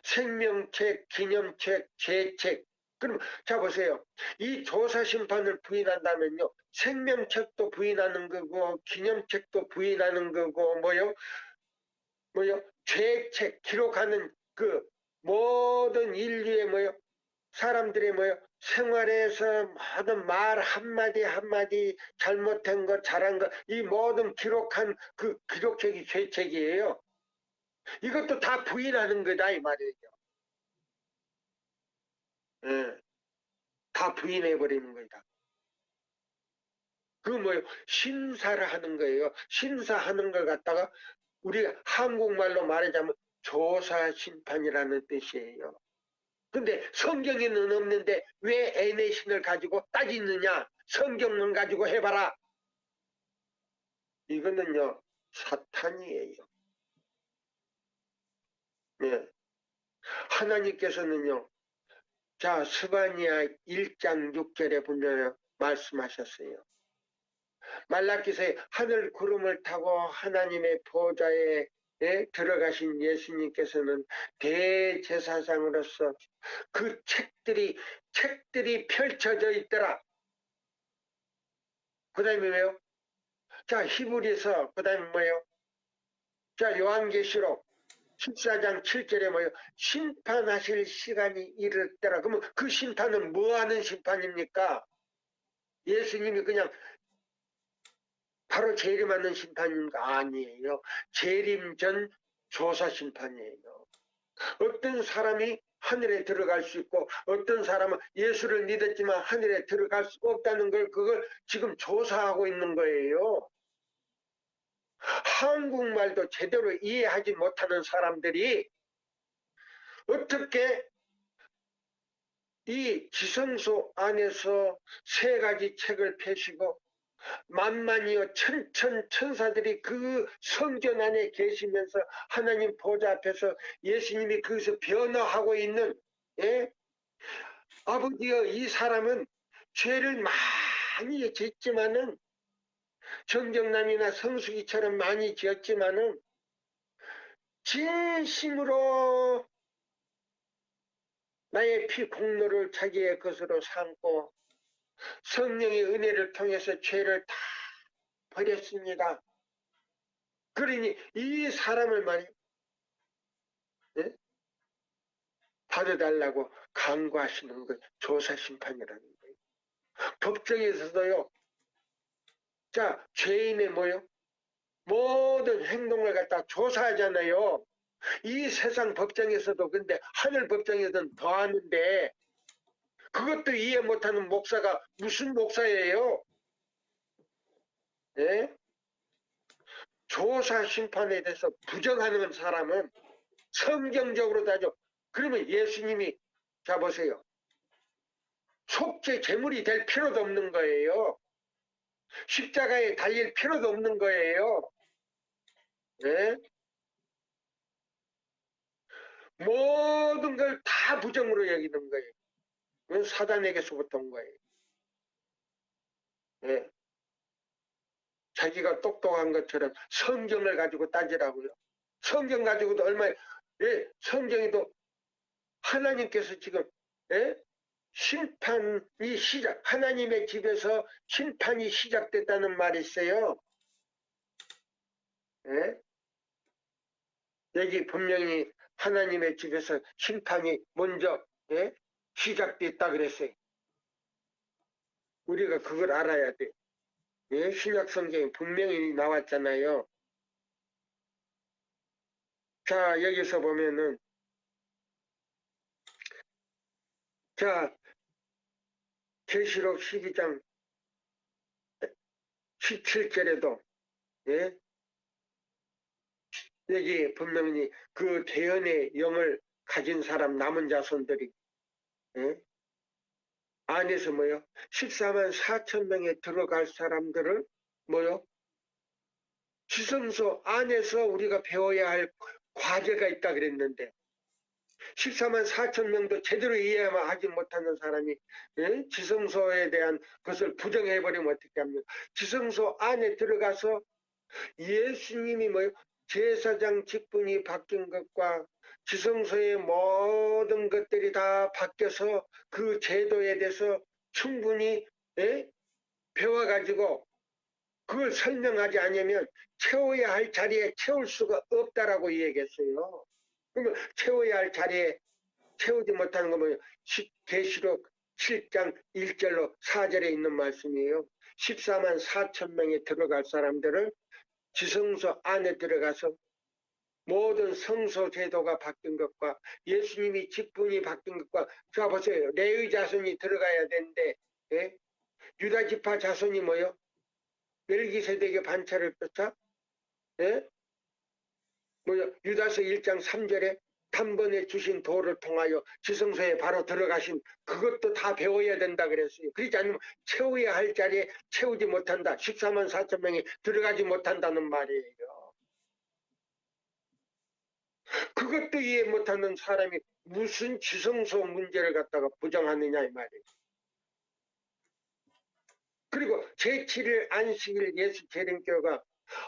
생명책, 기념책, 죄책. 그럼 자 보세요. 이 조사심판을 부인한다면요. 생명책도 부인하는 거고 기념책도 부인하는 거고 뭐요? 죄책 기록하는 그 모든 인류의 뭐요? 사람들의 뭐요? 생활에서 모든 말 한마디 한마디 잘못한 것 잘한 것 이 모든 기록한 그 기록책이 죄책이에요. 이것도 다 부인하는 거다 이 말이에요. 예, 다 부인해 버리는 거다. 그 뭐요? 심사를 하는 거예요. 심사하는 걸 갖다가 우리가 한국말로 말하자면 조사 심판이라는 뜻이에요. 근데 성경에는 없는데 왜 애내 신을 가지고 따지느냐? 성경만 가지고 해봐라. 이거는요, 사탄이에요. 네. 하나님께서는요, 자, 스바니아 1장 6절에 보면 말씀하셨어요. 말라기서에 하늘 구름을 타고 하나님의 보좌에 들어가신 예수님께서는 대제사장으로서 그 책들이 펼쳐져 있더라. 그 다음에 왜요? 자, 히브리서, 그 다음에 뭐예요? 자, 요한계시록 14장 7절에 뭐예요? 심판하실 시간이 이르더라. 그러면 그 심판은 뭐 하는 심판입니까? 예수님이 그냥 바로 재림하는 심판인가? 아니에요. 재림 전 조사 심판이에요. 어떤 사람이 하늘에 들어갈 수 있고 어떤 사람은 예수를 믿었지만 하늘에 들어갈 수 없다는 걸 그걸 지금 조사하고 있는 거예요. 한국말도 제대로 이해하지 못하는 사람들이 어떻게 이 지성소 안에서 세 가지 책을 펴시고 만만이여 천천사들이 그 성전 안에 계시면서 하나님 보좌 앞에서 예수님이 거기서 변화하고 있는 예? 아버지여 이 사람은 죄를 많이 짓지만은 정정남이나 성수기처럼 많이 지었지만은 진심으로 나의 피 공로를 자기의 것으로 삼고 성령의 은혜를 통해서 죄를 다 버렸습니다. 그러니 이 사람을 말이 예? 받아달라고 강구하시는 거 조사 심판이라는 거예요. 법정에서도요. 자, 죄인의 뭐요? 모든 행동을 갖다 조사하잖아요. 이 세상 법정에서도 근데 하늘 법정에서는 더 하는데 그것도 이해 못하는 목사가 무슨 목사예요? 예? 조사 심판에 대해서 부정하는 사람은 성경적으로 따져. 그러면 예수님이 자 보세요. 속죄 제물이 될 필요도 없는 거예요. 십자가에 달릴 필요도 없는 거예요. 예? 모든 걸 다 부정으로 여기는 거예요. 그건 사단에게서부터 온 거예요. 예? 자기가 똑똑한 것처럼 성경을 가지고 따지라고요. 성경 가지고도 얼마나 예? 성경에도 하나님께서 지금 예? 심판이 하나님의 집에서 심판이 시작됐다는 말이 있어요. 예? 여기 분명히 하나님의 집에서 심판이 먼저 예? 시작됐다 그랬어요. 우리가 그걸 알아야 돼. 예? 신약 성경에 분명히 나왔잖아요. 자, 여기서 보면은 자, 계시록 12장 17절에도 예? 여기 분명히 그 대언의 영을 가진 사람 남은 자손들이 예? 안에서 뭐요? 14만 4천 명에 들어갈 사람들을 뭐요? 지성소 안에서 우리가 배워야 할 과제가 있다 그랬는데 14만 4천 명도 제대로 이해하지 하지 못하는 사람이 예? 지성소에 대한 것을 부정해버리면 어떻게 합니까? 지성소 안에 들어가서 예수님이 뭐요? 제사장 직분이 바뀐 것과 지성소의 모든 것들이 다 바뀌어서 그 제도에 대해서 충분히 예? 배워가지고 그걸 설명하지 않으면 채워야 할 자리에 채울 수가 없다라고 얘기했어요. 그러면 채워야 할 자리에 채우지 못하는 거 뭐예요? 계시록 7장 1절로 4절에 있는 말씀이에요. 14만 4천 명이 들어갈 사람들을 지성소 안에 들어가서 모든 성소 제도가 바뀐 것과 예수님이 직분이 바뀐 것과 자 보세요. 레위 자손이 들어가야 되는데 예? 유다 지파 자손이 뭐요? 멜기세덱의 반차를 쫓아 예? 뭐요? 유다서 1장 3절에 단번에 주신 도를 통하여 지성소에 바로 들어가신 그것도 다 배워야 된다 그랬어요. 그렇지 않으면 채워야 할 자리에 채우지 못한다. 14만 4천 명이 들어가지 못한다는 말이에요. 그것도 이해 못하는 사람이 무슨 지성소 문제를 갖다가 부정하느냐 이 말이에요. 그리고 제7일 안식일 예수 재림교가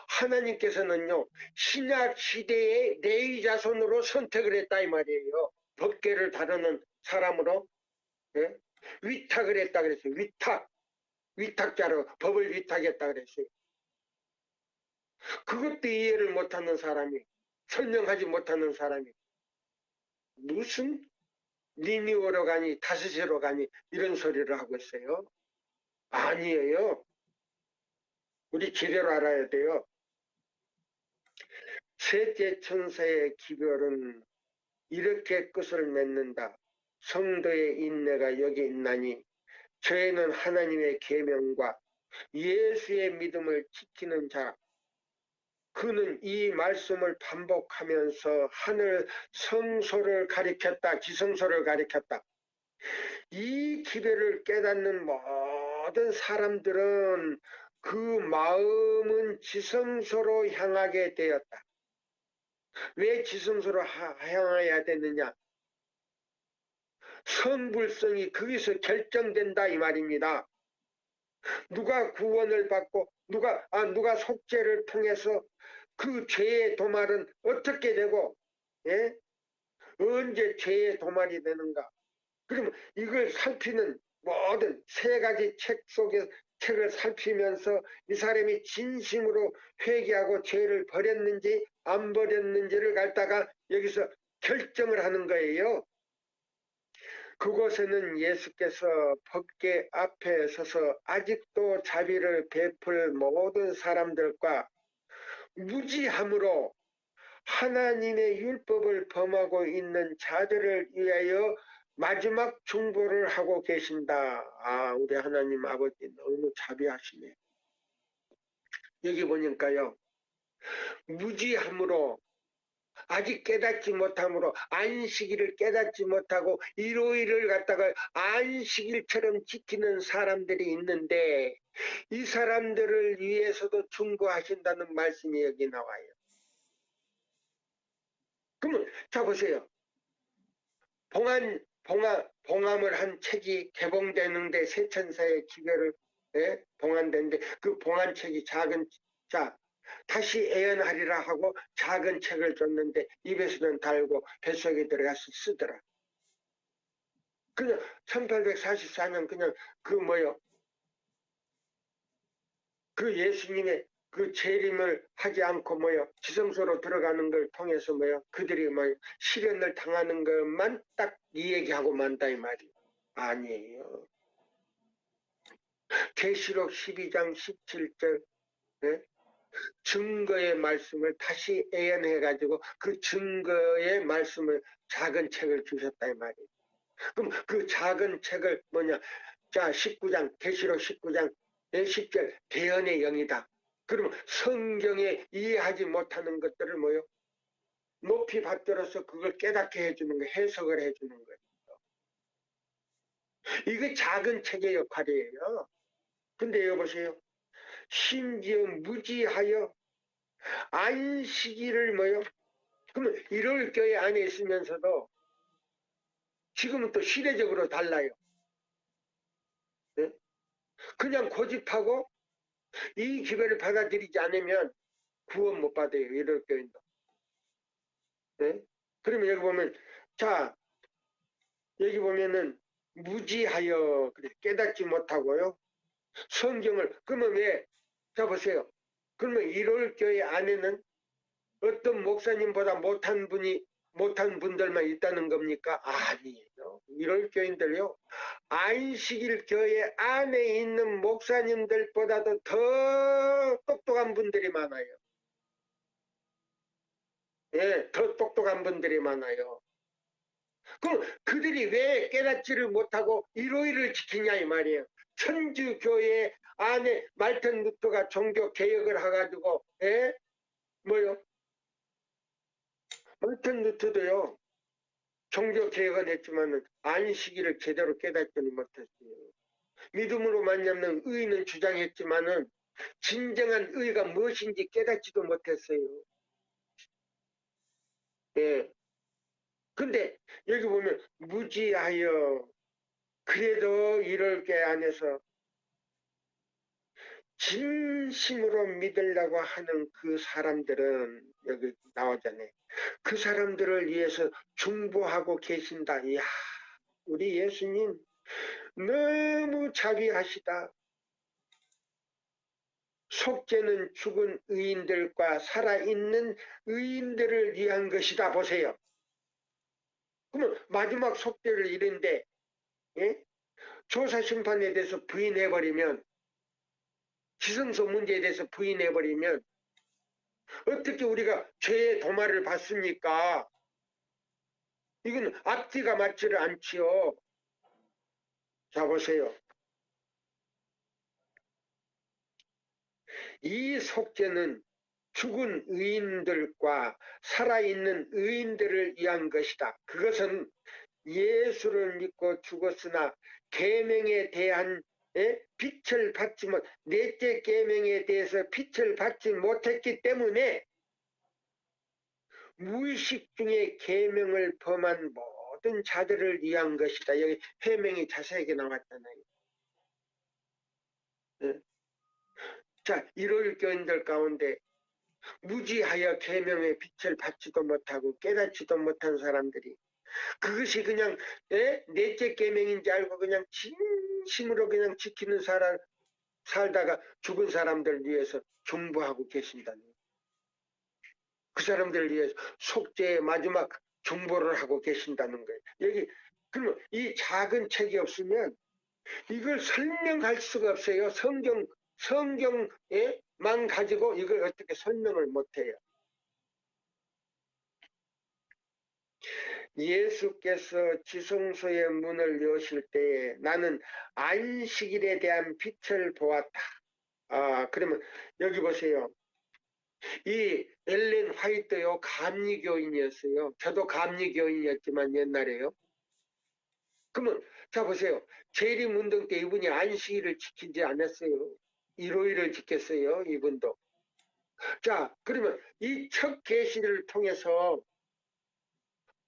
하나님께서는요 신약 시대의 레위 자손으로 선택을 했다 이 말이에요. 법계를 다루는 사람으로 예? 위탁을 했다 그랬어요. 위탁자로 법을 위탁했다 그랬어요. 그것도 이해를 못하는 사람이 설명하지 못하는 사람이 무슨 니니오로 가니 다스시로 가니 이런 소리를 하고 있어요. 아니에요. 우리 제대로 알아야 돼요. 셋째 천사의 기별은 이렇게 끝을 맺는다. 성도의 인내가 여기 있나니 저희는 하나님의 계명과 예수의 믿음을 지키는 자. 그는 이 말씀을 반복하면서 하늘 성소를 가리켰다. 지성소를 가리켰다. 이 기별을 깨닫는 모든 사람들은 그 마음은 지성소로 향하게 되었다. 왜 지성소로 향해야 되느냐? 성불성이 거기서 결정된다 이 말입니다. 누가 구원을 받고 누가 속죄를 통해서 그 죄의 도말은 어떻게 되고 예? 언제 죄의 도말이 되는가? 그러면 이걸 살피는 모든 세 가지 책을 살피면서 이 사람이 진심으로 회개하고 죄를 버렸는지 안 버렸는지를 갖다가 여기서 결정을 하는 거예요. 그곳에는 예수께서 법궤 앞에 서서 아직도 자비를 베풀 모든 사람들과 무지함으로 하나님의 율법을 범하고 있는 자들을 위하여 마지막 중보를 하고 계신다. 아, 우리 하나님 아버지 너무 자비하시네. 여기 보니까요. 무지함으로 아직 깨닫지 못함으로 안식일을 깨닫지 못하고 일요일을 갖다가 안식일처럼 지키는 사람들이 있는데 이 사람들을 위해서도 중보하신다는 말씀이 여기 나와요. 그러면 자 보세요. 봉함을 한 책이 개봉되는데 세천사의 기별을 예? 봉한되는데 그 봉한 책이 자 다시 애연하리라 하고 작은 책을 줬는데 입에서는 달고 뱃속에 들어가서 쓰더라. 그냥 1844년 그냥 그 예수님의 그 재림을 하지 않고 지성소로 들어가는 걸 통해서 그들이 시련을 당하는 것만 딱 이 얘기하고 만다 이 말이에요. 아니에요. 계시록 12장 17절 네? 증거의 말씀을 다시 애연해가지고 그 증거의 말씀을 작은 책을 주셨다 이 말이에요. 그럼 그 작은 책을 자 19장 계시록 19장 10절 대언의 영이다. 그러면 성경에 이해하지 못하는 것들을 높이 받들어서 그걸 깨닫게 해주는 거, 해석을 해주는 거예요. 이게 작은 책의 역할이에요. 근데 여보세요. 심지어 무지하여 안식일을 뭐요? 그러면 이럴 교회 안에 있으면서도 지금은 또 시대적으로 달라요. 네? 그냥 고집하고 이 기회를 받아들이지 않으면 구원 못 받아요. 이럴 교회도. 네? 그러면 여기 보면 자 여기 보면은 무지하여 그래 깨닫지 못하고요. 성경을 그러면 왜? 자 보세요. 그러면 이럴 교회 안에는 어떤 목사님보다 못한 분들만 있다는 겁니까? 아니에요. 이럴 교인들요. 안식일 교회 안에 있는 목사님들보다도 더 똑똑한 분들이 많아요. 예, 더 똑똑한 분들이 많아요. 그럼 그들이 왜 깨닫지를 못하고 일요일을 지키냐 이 말이에요. 천주교회 안에 말튼 루터가 종교 개혁을 해가지고 예? 뭐요? 말튼 루터도요. 종교 개혁은 했지만은 안식일을 제대로 깨닫지는 못했어요. 믿음으로 말미암는 의는 주장했지만은 진정한 의가 무엇인지 깨닫지도 못했어요. 예. 근데 여기 보면 무지하여 그래도 이럴 게 안에서 진심으로 믿으려고 하는 그 사람들은 여기 나오잖아요. 그 사람들을 위해서 중보하고 계신다. 이야, 우리 예수님 너무 자비하시다. 속죄는 죽은 의인들과 살아있는 의인들을 위한 것이다. 보세요. 그러면 마지막 속죄를 이른데 예? 조사심판에 대해서 부인해버리면 지성소 문제에 대해서 부인해버리면 어떻게 우리가 죄의 도말을 받습니까? 이건 앞뒤가 맞지를 않지요. 자 보세요. 이 속죄는 죽은 의인들과 살아있는 의인들을 위한 것이다. 그것은 예수를 믿고 죽었으나 계명에 대한 빛을 받지 못, 넷째 계명에 대해서 빛을 받지 못했기 때문에 무의식 중에 계명을 범한 모든 자들을 위한 것이다. 여기 해명이 자세하게 나왔잖아요. 네. 자, 일요일 교인들 가운데 무지하여 계명의 빛을 받지도 못하고 깨닫지도 못한 사람들이 그것이 그냥 넷째 계명인지 알고 그냥 진심으로 그냥 지키는 사람 살다가 죽은 사람들 위해서 중보하고 계신다는 그 사람들을 위해서 속죄의 마지막 중보를 하고 계신다는 거예요. 여기 그러면 이 작은 책이 없으면 이걸 설명할 수가 없어요. 성경에만 가지고 이걸 어떻게 설명을 못해요. 예수께서 지성소의 문을 여실 때에 나는 안식일에 대한 빛을 보았다. 아, 그러면 여기 보세요. 이 엘렌 화이트요 감리교인이었어요. 저도 감리교인이었지만 옛날에요. 그러면 자 보세요. 재림운동 때 이분이 안식일을 지키지 않았어요. 일요일을 지켰어요. 이분도. 자 그러면 이 첫 계시를 통해서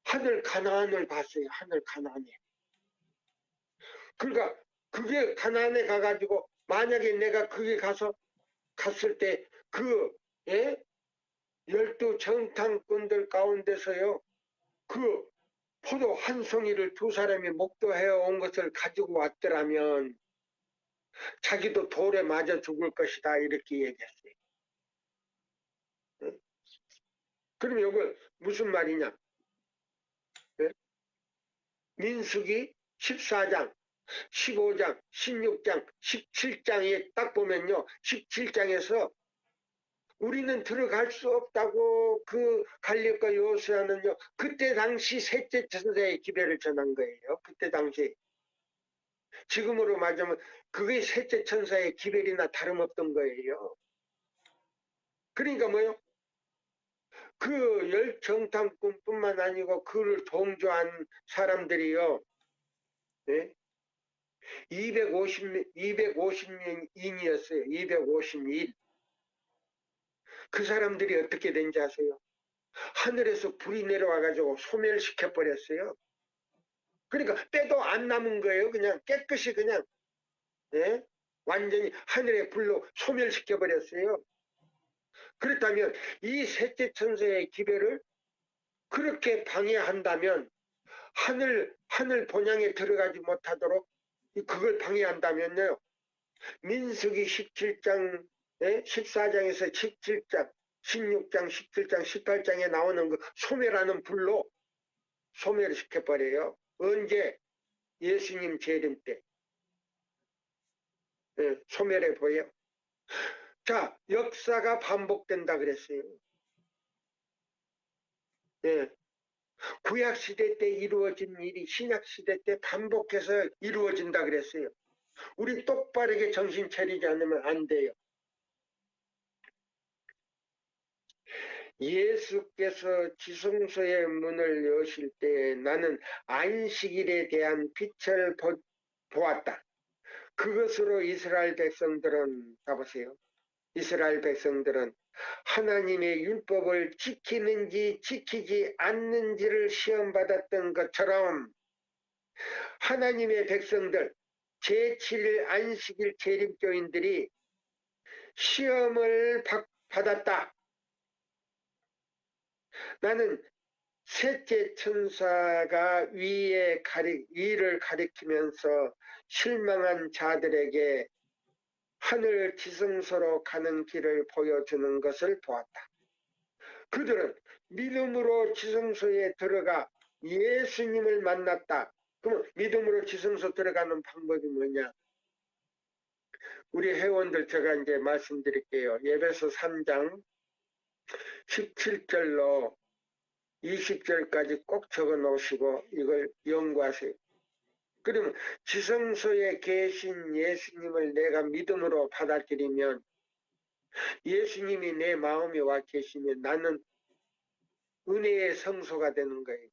하늘 가나안을 봤어요. 하늘 가나안에. 그러니까 그게 가나안에 가가지고 만약에 내가 거기 갔을 때 그 예? 12 정탐꾼들 가운데서요. 그 포도 한 송이를 두 사람이 목도해어 온 것을 가지고 왔더라면 자기도 돌에 맞아 죽을 것이다 이렇게 얘기했어요. 응? 그럼 이걸 무슨 말이냐? 예? 민수기 14장, 15장, 16장, 17장에 딱 보면요. 17장에서 우리는 들어갈 수 없다고 그 갈렙과 여호수아는요. 그때 당시 셋째 천사의 기별을 전한 거예요. 그때 당시. 지금으로 말하면 그게 셋째 천사의 기별이나 다름없던 거예요. 그러니까 뭐요? 그 열정탐꾼뿐만 아니고 그를 동조한 사람들이요. 네? 250인이었어요. 250인. 그 사람들이 어떻게 된지 아세요? 하늘에서 불이 내려와가지고 소멸시켜버렸어요. 그러니까 때도 안 남은 거예요. 그냥 깨끗이 그냥 예? 완전히 하늘의 불로 소멸시켜버렸어요. 그렇다면 이 셋째 천사의 기별을 그렇게 방해한다면 하늘 본향에 들어가지 못하도록 그걸 방해한다면요. 민수기 17장, 14장에서 17장, 16장, 17장, 18장에 나오는 그 소멸하는 불로 소멸시켜버려요. 언제? 예수님 재림 때. 소멸해버려요. 자, 역사가 반복된다 그랬어요. 예. 구약시대 때 이루어진 일이 신약시대 때 반복해서 이루어진다 그랬어요. 우리 똑바르게 정신 차리지 않으면 안 돼요. 예수께서 지성소의 문을 여실 때 나는 안식일에 대한 빛을 보았다. 그것으로 이스라엘 백성들은, 가보세요. 이스라엘 백성들은 하나님의 율법을 지키는지 지키지 않는지를 시험받았던 것처럼 하나님의 백성들, 제7일 안식일 재림교인들이 시험을 받았다. 나는 셋째 천사가 위를 가리키면서 실망한 자들에게 하늘 지성소로 가는 길을 보여주는 것을 보았다. 그들은 믿음으로 지성소에 들어가 예수님을 만났다. 그럼 믿음으로 지성소 들어가는 방법이 뭐냐? 우리 회원들 제가 이제 말씀드릴게요. 에베소 3장 17절로 20절까지 꼭 적어 놓으시고 이걸 연구하세요. 그러면 지성소에 계신 예수님을 내가 믿음으로 받아들이면 예수님이 내 마음에 와 계시면 나는 은혜의 성소가 되는 거예요.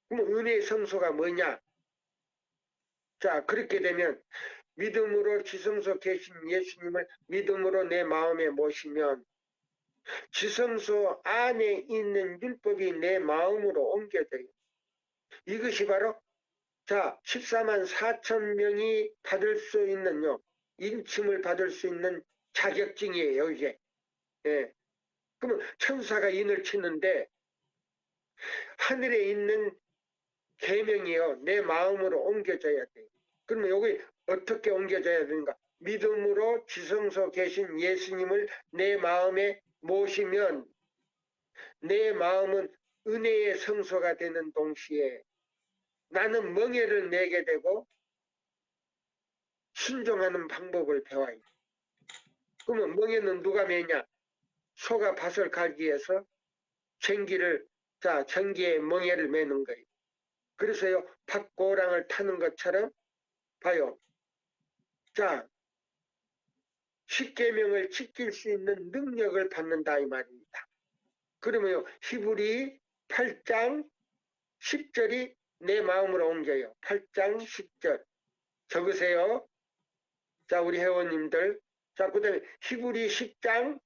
그럼 은혜의 성소가 뭐냐? 자, 그렇게 되면 믿음으로 지성소 계신 예수님을 믿음으로 내 마음에 모시면 지성소 안에 있는 율법이 내 마음으로 옮겨져요. 이것이 바로 자 14만 4천 명이 받을 수 있는요. 인침을 받을 수 있는 자격증이에요. 이게. 예. 그러면 천사가 인을 치는데 하늘에 있는 계명이요. 내 마음으로 옮겨져야 돼요. 그러면 여기 어떻게 옮겨져야 되는가? 믿음으로 지성소 계신 예수님을 내 마음에 모시면 내 마음은 은혜의 성소가 되는 동시에 나는 멍에를 내게 되고 순종하는 방법을 배워요. 그러면 멍에는 누가 매냐? 소가 밭을 갈기 위해서 전기에 멍에를 매는 거예요. 그래서요, 밭고랑을 타는 것처럼 봐요. 자, 십계명을 지킬 수 있는 능력을 받는다 이 말입니다. 그러면요, 히브리 8장 10절이 내 마음으로 옮겨요. 8장 10절. 적으세요. 자, 우리 회원님들. 자, 그 다음에 히브리 10장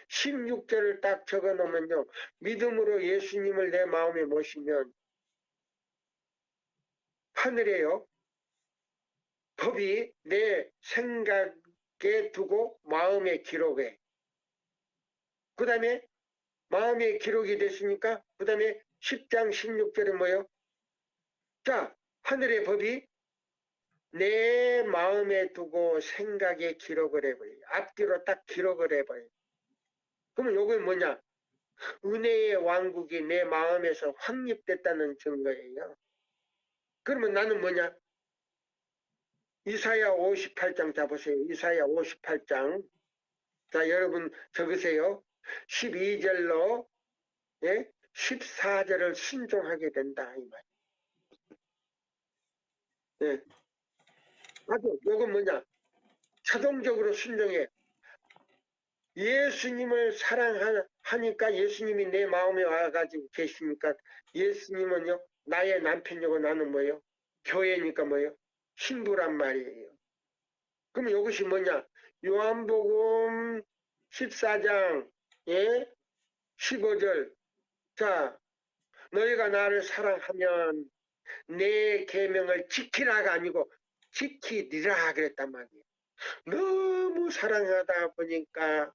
16절을 딱 적어 놓으면요. 믿음으로 예수님을 내 마음에 모시면 하늘에요. 법이 내 생각에 두고 마음에 기록해. 그 다음에 마음에 기록이 됐으니까 그 다음에 10장 16절에 뭐요? 자, 하늘의 법이 내 마음에 두고 생각에 기록을 해버려요. 앞뒤로 딱 기록을 해버려요. 그러면 요건 뭐냐? 은혜의 왕국이 내 마음에서 확립됐다는 증거예요. 그러면 나는 뭐냐? 이사야 58장 잡으세요. 이사야 58장. 자, 여러분 적으세요. 12절로 14절을 순종하게 된다 이 말. 예. 아주 요건 뭐냐? 자동적으로 순종해. 예수님을 사랑하니까 예수님이 내 마음에 와가지고 계시니까 예수님은요, 나의 남편이고 나는 뭐예요? 교회니까 뭐예요? 신부란 말이에요. 그럼 이것이 뭐냐? 요한복음 14장, 예? 15절. 자, 너희가 나를 사랑하면 내 계명을 지키라가 아니고 지키리라 그랬단 말이에요. 너무 사랑하다 보니까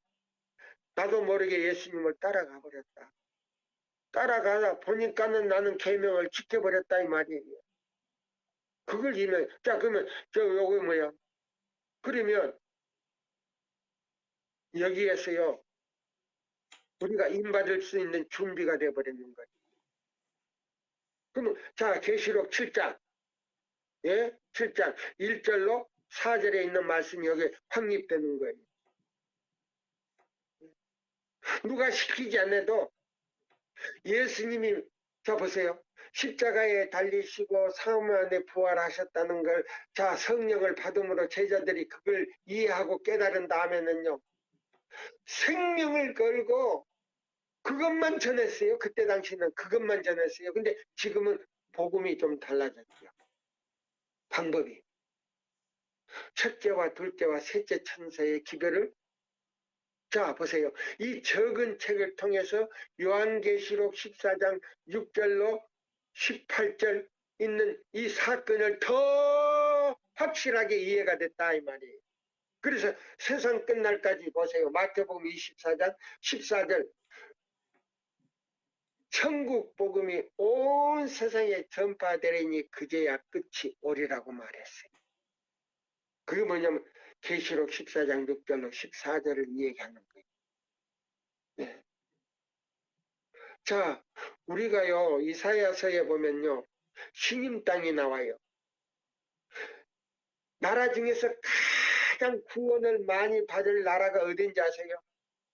나도 모르게 예수님을 따라가 버렸다. 따라가다 보니까는 나는 계명을 지켜버렸다 이 말이에요. 그걸 이면 자 그러면 요거 뭐야? 그러면 여기에서요 우리가 인받을 수 있는 준비가 돼버리는 거예요. 그러면 자 계시록 7장 예 7장 1절로 4절에 있는 말씀이 여기 확립되는 거예요. 누가 시키지 않아도 예수님이 자 보세요. 십자가에 달리시고 사흘 만에 부활하셨다는 걸 자 성령을 받음으로 제자들이 그걸 이해하고 깨달은 다음에는요. 생명을 걸고 그것만 전했어요. 그때 당시는 그것만 전했어요. 근데 지금은 복음이 좀 달라졌죠. 방법이. 첫째와 둘째와 셋째 천사의 기별을 자 보세요. 이 적은 책을 통해서 요한계시록 14장 6절로 18절 있는 이 사건을 더 확실하게 이해가 됐다 이 말이에요. 그래서 세상 끝날까지 보세요. 마태복음 24장 14절 천국 복음이 온 세상에 전파되리니 그제야 끝이 오리라고 말했어요. 그게 뭐냐면 계시록 14장 6절로 14절을 이야기하는 거예요. 네. 자, 우리가요 이사야서에 보면요 신임 땅이 나와요. 나라 중에서 가장 구원을 많이 받을 나라가 어딘지 아세요?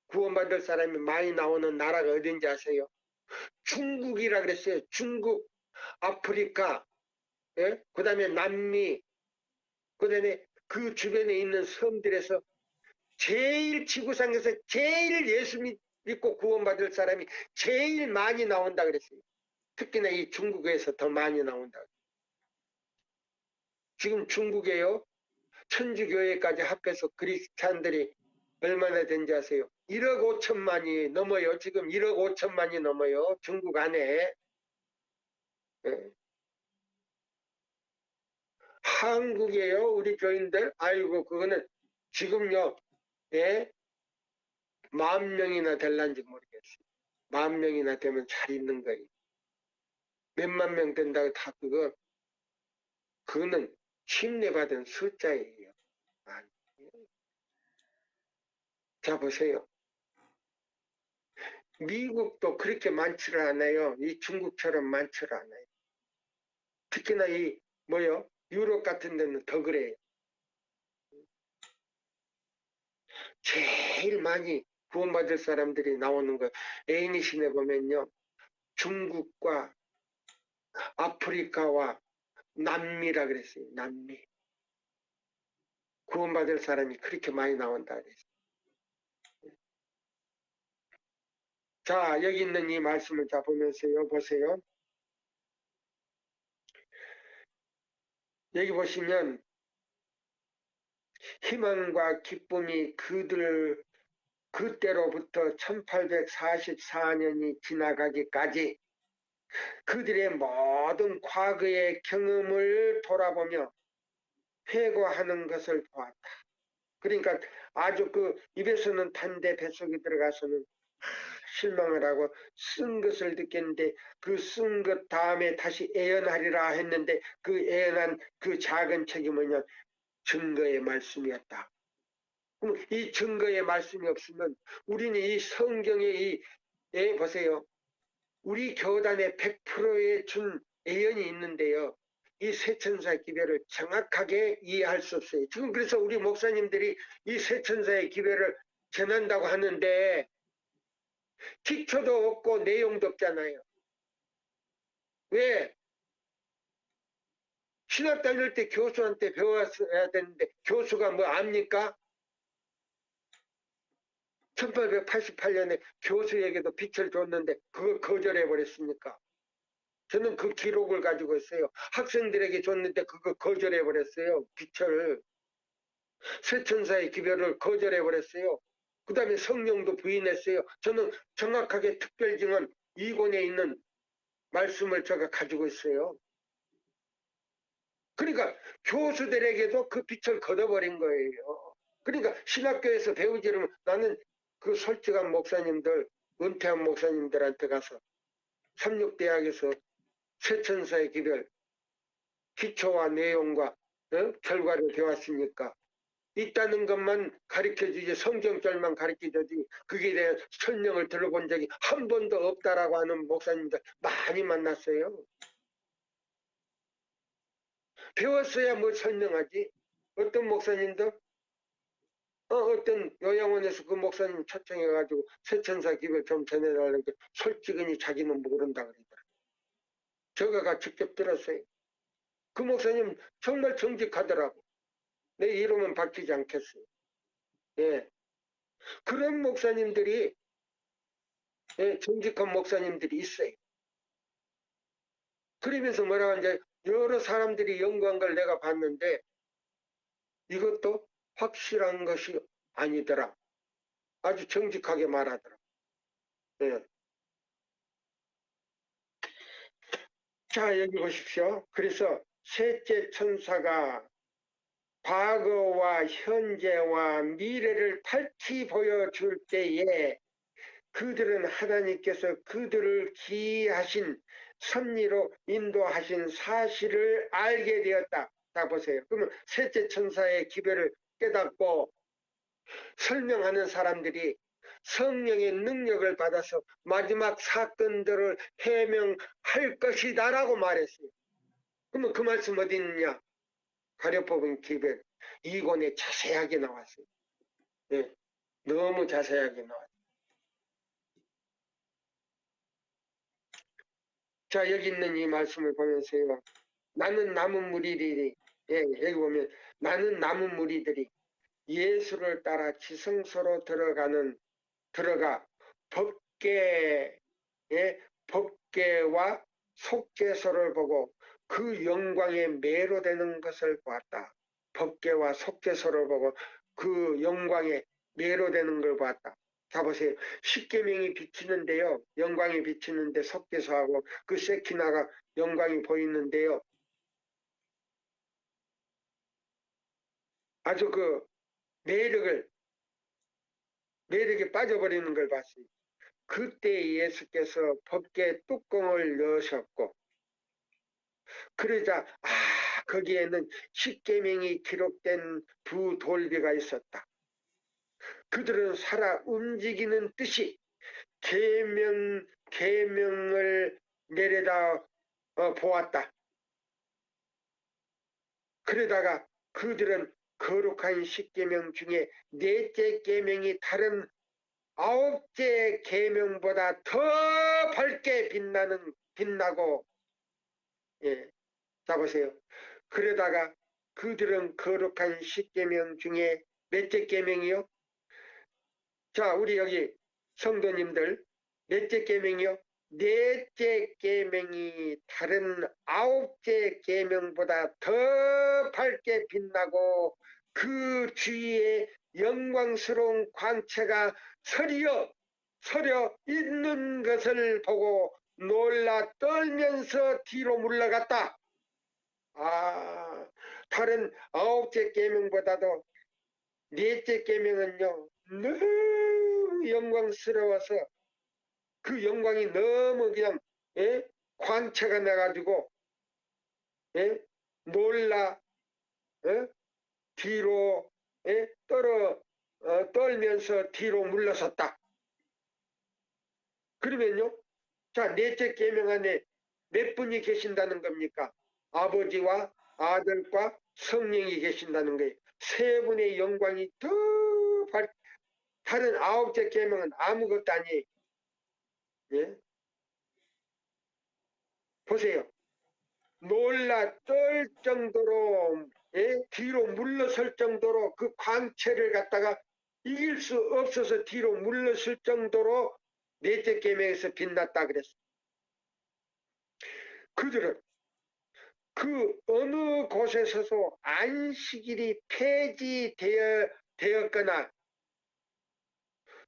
구원받을 사람이 많이 나오는 나라가 어딘지 아세요? 중국이라 그랬어요. 중국, 아프리카, 예? 그 다음에 남미, 그 다음에 그 주변에 있는 섬들에서 제일 지구상에서 제일 예수 믿고 구원받을 사람이 제일 많이 나온다 그랬어요. 특히나 이 중국에서 더 많이 나온다. 지금 중국에요. 천주교회까지 합해서 그리스찬들이 얼마나 된지 아세요? 1억 5천만이 넘어요. 지금 1억 5천만이 넘어요. 중국 안에. 예. 한국에요. 우리 교인들. 아이고 그거는 지금요. 예? 10,000명이나 될란지 모르겠어요. 10,000명이나 되면 잘 있는 거예요. 몇만 명 된다고 다 그거는 침례받은 숫자예요. 아니에요. 자 보세요. 미국도 그렇게 많지를 않아요. 이 중국처럼 많지를 않아요. 특히나 이 뭐요? 유럽 같은 데는 더 그래요. 제일 많이 구원받을 사람들이 나오는 거 애니신에 보면요. 중국과 아프리카와 남미라 그랬어요. 남미. 구원받을 사람이 그렇게 많이 나온다 그랬어요. 자, 여기 있는 이 말씀을 자 보면서요. 보세요. 여기 보시면 희망과 기쁨이 그때로부터 1844년이 지나가기까지 그들의 모든 과거의 경험을 돌아보며 회고하는 것을 보았다. 그러니까 아주 그 입에서는 단데 뱃속에 들어가서는 실망을 하고 쓴 것을 느꼈는데 그 쓴 것 다음에 다시 애연하리라 했는데 그 애연한 그 작은 책이 뭐냐 증거의 말씀이었다. 그럼 이 증거의 말씀이 없으면 우리는 이 성경의 보세요. 우리 교단에 100%의 준 예언이 있는데요. 이 세천사 기별을 정확하게 이해할 수 없어요. 지금 그래서 우리 목사님들이 이 세천사의 기별을 전한다고 하는데 기초도 없고 내용도 없잖아요. 왜? 신학 다닐 때 교수한테 배웠어야 되는데 교수가 뭐 압니까? 1888년에 교수에게도 빛을 줬는데 그걸 거절해 버렸습니까? 저는 그 기록을 가지고 있어요. 학생들에게 줬는데 그거 거절해 버렸어요. 빛을. 쇠천사의 기별을 거절해 버렸어요. 그 다음에 성령도 부인했어요. 저는 정확하게 특별증언 2권에 있는 말씀을 제가 가지고 있어요. 그러니까 교수들에게도 그 빛을 걷어버린 거예요. 그러니까 신학교에서 배우지를 나는 그 솔직한 목사님들, 은퇴한 목사님들한테 가서 삼육대학에서 쇠천사의 기별 기초와 내용과 결과를 배웠으니까 있다는 것만 가르쳐주지 성경절만 가르쳐주지 그게 대한 설명을 들어본 적이 한 번도 없다라고 하는 목사님들 많이 만났어요. 배웠어야 뭐 설명하지. 어떤 목사님들 어떤 요양원에서 그 목사님 초청해가지고 쇠천사 기별 좀 전해달라는데 솔직히 자기는 모른다 그러더라고요. 저가 직접 들었어요. 그 목사님 정말 정직하더라고. 내 이름은 바뀌지 않겠어요. 예. 그런 목사님들이 예, 정직한 목사님들이 있어요. 그러면서 뭐라고 하는지 여러 사람들이 연구한 걸 내가 봤는데 이것도 확실한 것이 아니더라. 아주 정직하게 말하더라. 예. 자, 여기 보십시오. 그래서 셋째 천사가 과거와 현재와 미래를 밝히 보여줄 때에 그들은 하나님께서 그들을 기이하신 섭리로 인도하신 사실을 알게 되었다. 자, 보세요. 그러면 셋째 천사의 기별을 깨닫고 설명하는 사람들이 성령의 능력을 받아서 마지막 사건들을 해명할 것이다라고 말했어요. 그러면 그 말씀 어디 있느냐? 가려뽑은 기별 2권에 자세하게 나왔어요. 네, 너무 자세하게 나왔어요. 자, 여기 있는 이 말씀을 보면서요. 나는 남은 무리들이 예, 여기 보면 나는 남은 무리들이 예수를 따라 지성소로 들어가 법궤의 법궤와 속죄소를 보고 그 영광에 매료되는 것을 보았다. 법궤와 속죄소를 보고 그 영광에 매료되는 걸 보았다. 자 보세요. 십계명이 비치는데요. 영광이 비치는데 속죄소하고 그 세키나가 영광이 보이는데요. 아주 그 매력에 빠져버리는 걸 봤어요. 그때 예수께서 법궤 뚜껑을 여셨고 그러자 거기에는 십계명이 기록된 두 돌비가 있었다. 그들은 살아 움직이는 뜻이 계명을 내려다 보았다. 그러다가 그들은 거룩한 십계명 중에 넷째 계명이 다른 아홉째 계명보다 더 밝게 빛나고 예, 자 보세요. 그러다가 그들은 거룩한 십계명 중에 몇째 계명이요? 자, 우리 여기 성도님들 넷째 계명이요? 넷째 계명이 다른 아홉째 계명보다 더 밝게 빛나고 그 주위에 영광스러운 광채가 서려 있는 것을 보고 놀라 떨면서 뒤로 물러갔다. 다른 아홉째 계명보다도 넷째 계명은요 너무 영광스러워서 그 영광이 너무 그냥 광채가 나가지고 놀라 뒤로 떨면서 뒤로 물러섰다. 그러면요 자 넷째 계명 안에 몇 분이 계신다는 겁니까? 아버지와 아들과 성령이 계신다는 거예요. 세 분의 영광이 더 다른 아홉째 계명은 아무것도 아니에요. 예? 보세요. 놀라 떨 정도로 뒤로 물러설 정도로 그 광채를 갖다가 이길 수 없어서 뒤로 물러설 정도로 넷째 계명에서 빛났다 그랬어. 그들은 그 어느 곳에서도 안식일이 폐지되었거나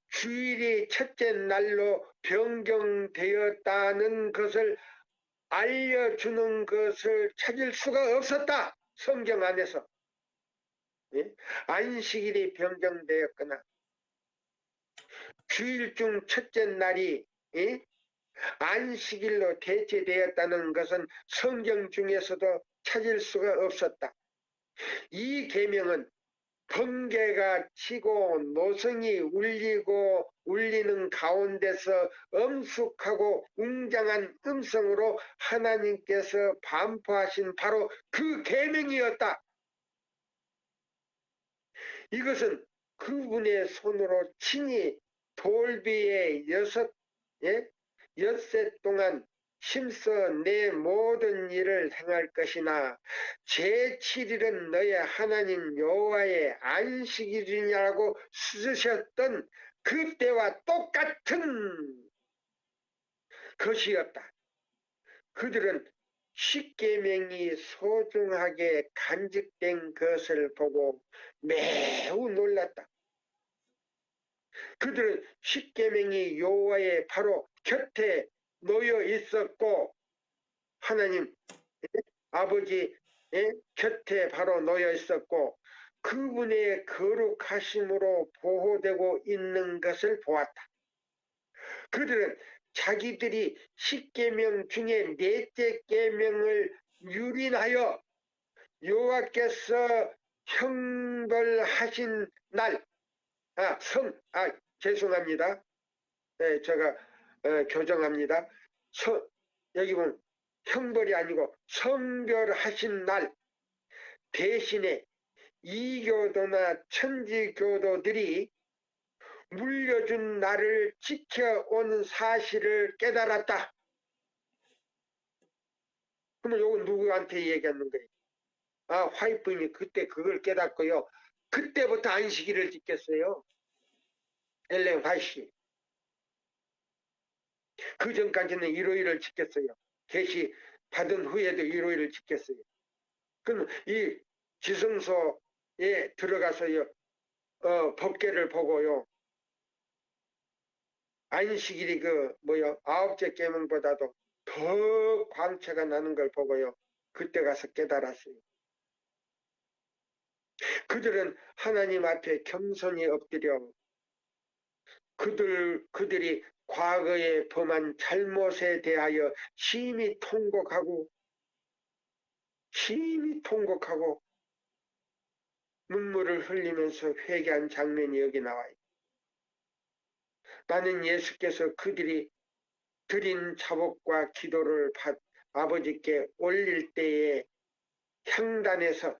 주일이 첫째 날로 변경되었다는 것을 알려주는 것을 찾을 수가 없었다. 성경 안에서. 예? 안식일이 변경되었거나 주일 중 첫째 날이 예? 안식일로 대체되었다는 것은 성경 중에서도 찾을 수가 없었다. 이 계명은 번개가 치고 노성이 울리는 가운데서 엄숙하고 웅장한 음성으로 하나님께서 반포하신 바로 그 계명이었다. 이것은 그분의 손으로 친히 돌비에 엿새 동안 힘써 내 모든 일을 행할 것이나 제7일은 너의 하나님 여호와의 안식일이냐고 쓰셨던 그때와 똑같은 것이었다. 그들은 십계명이 소중하게 간직된 것을 보고 매우 놀랐다. 그들은 십계명이 여호와의 바로 곁에 놓여 있었고 하나님 아버지 곁에 바로 놓여 있었고 그분의 거룩하심으로 보호되고 있는 것을 보았다. 그들은 자기들이 십계명 중에 넷째 계명을 유린하여 여호와께서 형벌하신 날, 죄송합니다. 네, 제가 교정합니다. 여기 보면 형벌이 아니고 성별하신 날 대신에 이교도나 천지교도들이 물려준 날을 지켜온 사실을 깨달았다. 그러면 이건 누구한테 얘기하는 거예요? 화이트님이 그때 그걸 깨닫고요. 그때부터 안식일을 지켰어요. 엘렌 화이트. 그 전까지는 일요일을 지켰어요. 계시 받은 후에도 일요일을 지켰어요. 그럼 이 지성소에 들어가서요. 법궤를 보고요. 안식일이 아홉째 계명보다도 더 광채가 나는 걸 보고요. 그때 가서 깨달았어요. 그들은 하나님 앞에 겸손히 엎드려 그들이 과거에 범한 잘못에 대하여 심히 통곡하고 눈물을 흘리면서 회개한 장면이 여기 나와요. 나는 예수께서 그들이 드린 자복과 기도를 아버지께 올릴 때에 향단에서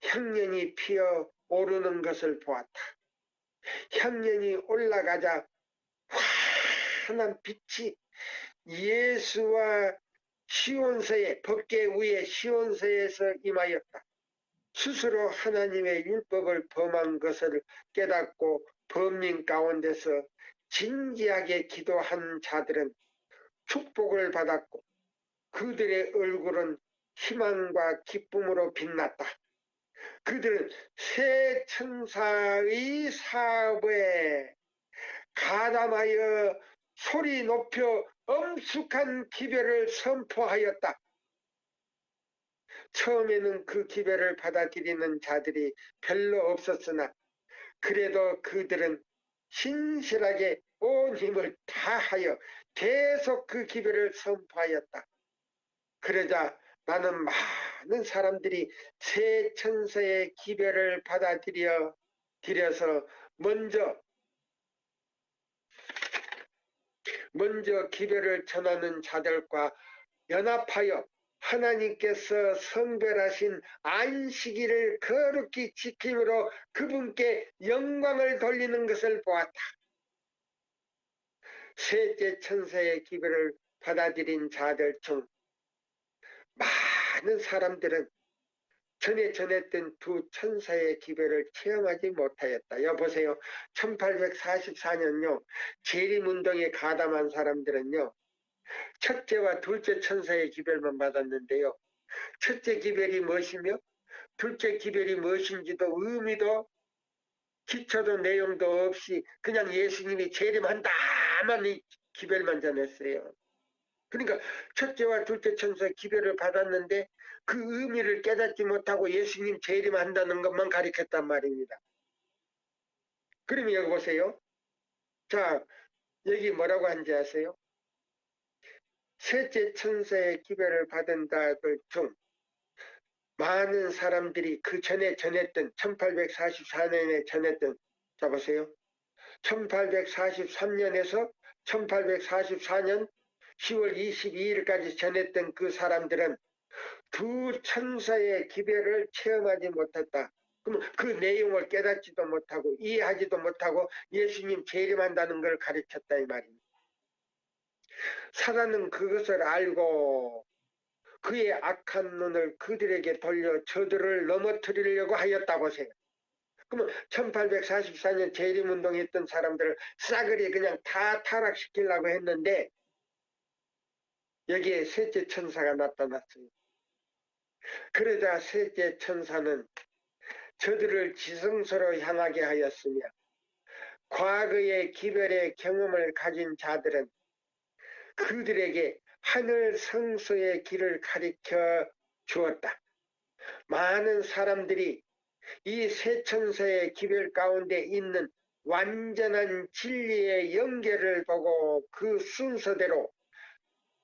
향년이 피어 오르는 것을 보았다. 향년이 올라가자 환한 빛이 예수와 시온서에 법궤 위에 시온서에서 임하였다. 스스로 하나님의 율법을 범한 것을 깨닫고 범민 가운데서 진지하게 기도한 자들은 축복을 받았고 그들의 얼굴은 희망과 기쁨으로 빛났다. 그들은 새 천사의 사업에 가담하여 소리 높여 엄숙한 기별을 선포하였다. 처음에는 그 기별을 받아들이는 자들이 별로 없었으나 그래도 그들은 신실하게 온 힘을 다하여 계속 그 기별을 선포하였다. 그러자 나는 많은 사람들이 새 천사의 기별을 받아들여서 먼저 기별을 전하는 자들과 연합하여 하나님께서 성별하신 안식일을 거룩히 지킴으로 그분께 영광을 돌리는 것을 보았다. 셋째 천사의 기별을 받아들인 자들 중 많은 사람들은 전에 전했던 두 천사의 기별을 체험하지 못하였다. 여보세요. 1844년요. 재림운동에 가담한 사람들은요. 첫째와 둘째 천사의 기별만 받았는데요. 첫째 기별이 무엇이며 둘째 기별이 무엇인지도 의미도 기초도 내용도 없이 그냥 예수님이 재림한다만 이 기별만 전했어요. 그러니까 첫째와 둘째 천사 기별을 받았는데 그 의미를 깨닫지 못하고 예수님 재림한다는 것만 가르쳤단 말입니다. 그러면 여기 보세요. 자, 여기 뭐라고 한지 아세요? 셋째 천사의 기별을 받은 자들 중 많은 사람들이 그 전에 전했던 1844년에 전했던 자 보세요. 1843년에서 1844년 10월 22일까지 전했던 그 사람들은 두 천사의 기별을 체험하지 못했다. 그럼 그 내용을 깨닫지도 못하고 이해하지도 못하고 예수님 재림한다는 걸 가르쳤다 이 말입니다. 사단은 그것을 알고 그의 악한 눈을 그들에게 돌려 저들을 넘어뜨리려고 하였다 보세요. 그러면 1844년 재림운동에 했던 사람들을 싸그리 그냥 다 타락시키려고 했는데 여기에 셋째 천사가 나타났어요. 그러자 셋째 천사는 저들을 지성소로 향하게 하였으며 과거의 기별의 경험을 가진 자들은 그들에게 하늘 성소의 길을 가리켜 주었다. 많은 사람들이 이 세 천사의 기별 가운데 있는 완전한 진리의 연결을 보고 그 순서대로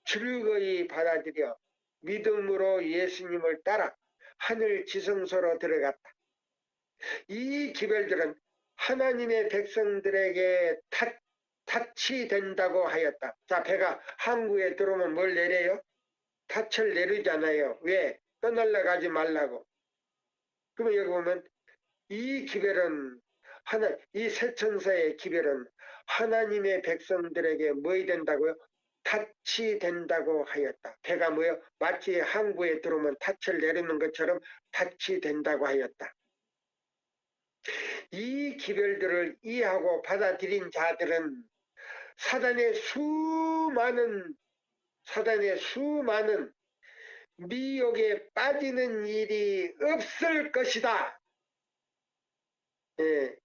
즐거이 받아들여 믿음으로 예수님을 따라 하늘 지성소로 들어갔다. 이 기별들은 하나님의 백성들에게 닻이 된다고 하였다. 자, 배가 항구에 들어오면 뭘 내려요? 닻을 내리잖아요. 왜? 떠날라가지 말라고. 그러면 여기 보면 이 기별은 이 세 천사의 기별은 하나님의 백성들에게 뭐이 된다고요? 닻이 된다고 하였다. 배가 뭐요? 마치 항구에 들어오면 닻을 내리는 것처럼 닻이 된다고 하였다. 이 기별들을 이해하고 받아들인 자들은 사단의 수많은 미혹에 빠지는 일이 없을 것이다. 예,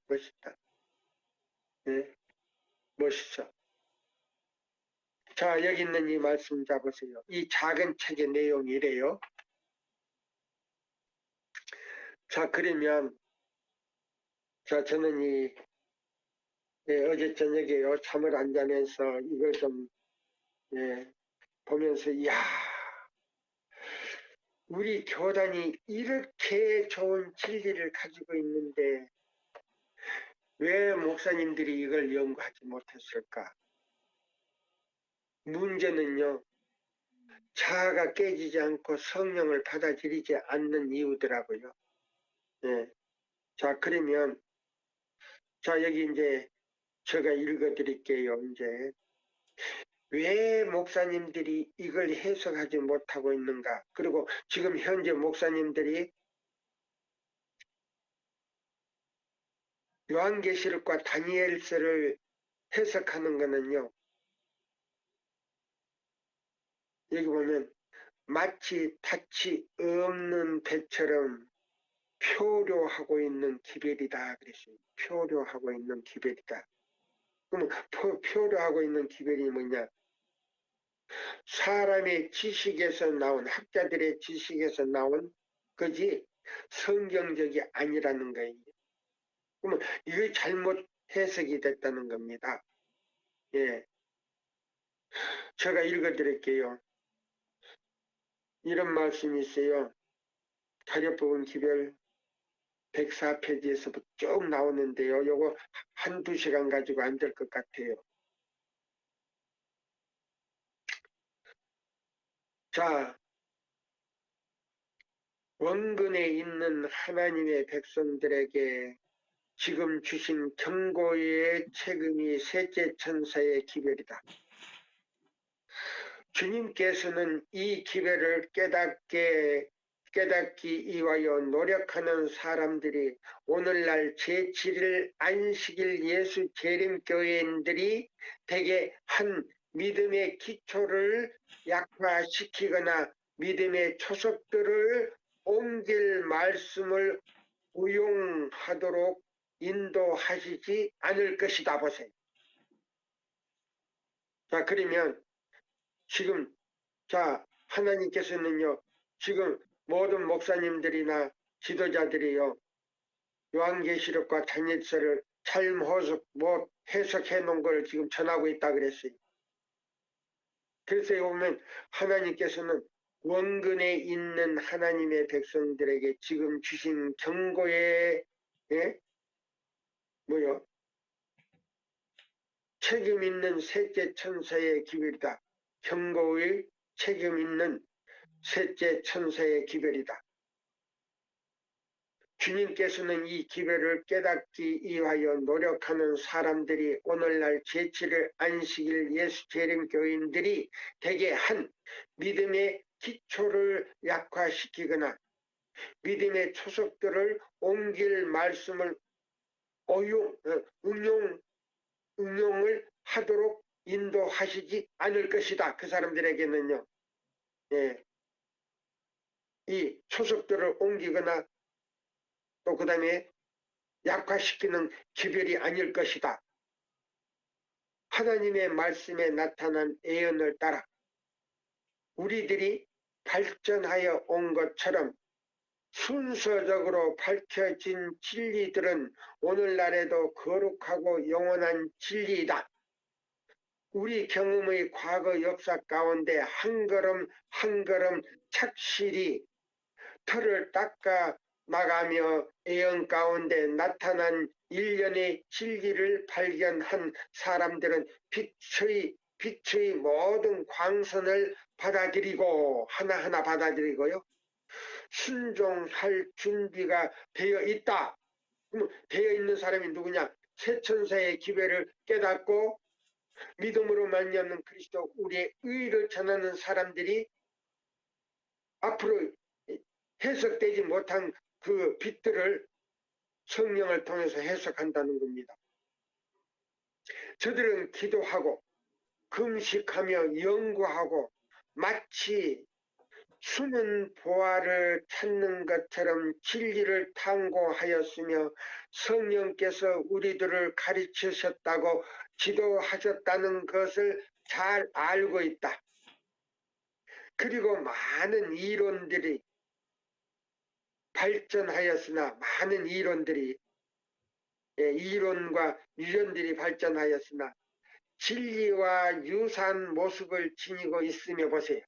멋있다. 예, 멋있어. 자, 여기 있는 이 말씀 잡으세요. 이 작은 책의 내용이 이래요. 자, 그러면, 자, 저는 어제 저녁에요, 잠을 안 자면서 이걸 좀, 예, 보면서, 이야, 우리 교단이 이렇게 좋은 진리를 가지고 있는데, 왜 목사님들이 이걸 연구하지 못했을까? 문제는요, 자아가 깨지지 않고 성령을 받아들이지 않는 이유더라고요. 예. 자, 그러면, 자, 여기 이제 제가 읽어 드릴게요. 이제, 왜 목사님들이 이걸 해석하지 못하고 있는가? 그리고 지금 현재 목사님들이 요한계시록과 다니엘서를 해석하는 거는요, 여기 보면 마치 닻이 없는 배처럼 표류하고 있는 기별이다 그랬어요. 표류하고 있는 기별이다. 그러면 표류하고 있는 기별이 뭐냐? 사람의 지식에서 나온 학자들의 지식에서 나온 거지 성경적이 아니라는 거예요. 그러면 이게 잘못 해석이 됐다는 겁니다. 예, 제가 읽어드릴게요. 이런 말씀이 있어요. 가려법은 기별 104페이지에서부터 쭉 나오는데요. 요거 한두 시간 가지고 안 될 것 같아요. 자, 원근에 있는 하나님의 백성들에게 지금 주신 경고의 책임이 셋째 천사의 기별이다. 주님께서는 이 기회를 깨닫기 위하여 노력하는 사람들이 오늘날 제7일 안식일 예수 재림교회인들이 대개 한 믿음의 기초를 약화시키거나 믿음의 초석들을 옮길 말씀을 우용하도록 인도하시지 않을 것이다 보세요. 자, 그러면 지금 하나님께서는요, 지금 모든 목사님들이나 지도자들이요, 요한계시록과 다니엘서를 해석해 놓은 걸 지금 전하고 있다 그랬어요. 그래서 보면 하나님께서는 원근에 있는 하나님의 백성들에게 지금 주신 경고의 책임 있는 셋째 천사의 기별이다. 경고의 책임 있는 셋째 천사의 기별이다. 주님께서는 이 기별을 깨닫기 위하여 노력하는 사람들이 오늘날 제7일 안식일 예수 재림교인들이 대개 한 믿음의 기초를 약화시키거나 믿음의 초석들을 옮길 말씀을 응용을 하도록 인도하시지 않을 것이다. 그 사람들에게는요. 이 초석들을 옮기거나 또 그 다음에 약화시키는 기별이 아닐 것이다. 하나님의 말씀에 나타난 예언을 따라 우리들이 발전하여 온 것처럼 순서적으로 밝혀진 진리들은 오늘날에도 거룩하고 영원한 진리이다. 우리 경험의 과거 역사 가운데 한 걸음 한 걸음 착실히 털을 닦아 나가며 예언 가운데 나타난 일련의 진리를 발견한 사람들은 빛의 모든 광선을 받아들이고 하나하나 받아들이고요. 순종할 준비가 되어 있다. 그럼 되어 있는 사람이 누구냐? 세천사의 기회를 깨닫고 믿음으로 말미암는 그리스도 우리의 의를 전하는 사람들이 앞으로 해석되지 못한 그 빛들을 성령을 통해서 해석한다는 겁니다. 저들은 기도하고 금식하며 연구하고 마치 숨은 보화를 찾는 것처럼 진리를 탐구하였으며 성령께서 우리들을 가르치셨다고 지도하셨다는 것을 잘 알고 있다. 그리고 많은 이론들이 발전하였으나 많은 이론과 유전들이 발전하였으나 진리와 유사한 모습을 지니고 있으며 보세요.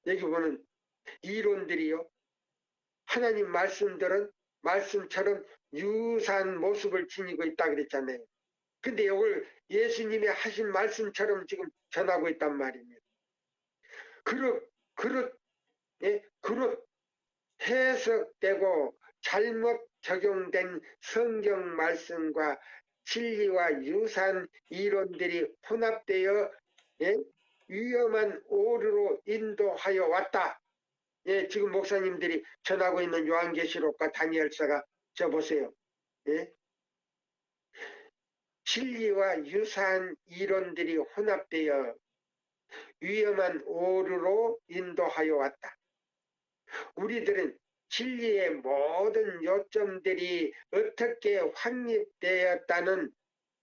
여기 보면 이론들이요. 하나님 말씀들은 말씀처럼 유사한 모습을 지니고 있다 그랬잖아요. 근데 이걸 예수님이 하신 말씀처럼 지금 전하고 있단 말입니다. 그릇 해석되고 잘못 적용된 성경 말씀과 진리와 유사한 이론들이 혼합되어 위험한 오류로 인도하여 왔다. 지금 목사님들이 전하고 있는 요한계시록과 다니엘서가 보세요. 진리와 유사한 이론들이 혼합되어 위험한 오류로 인도하여 왔다. 우리들은 진리의 모든 요점들이 어떻게 확립되었다는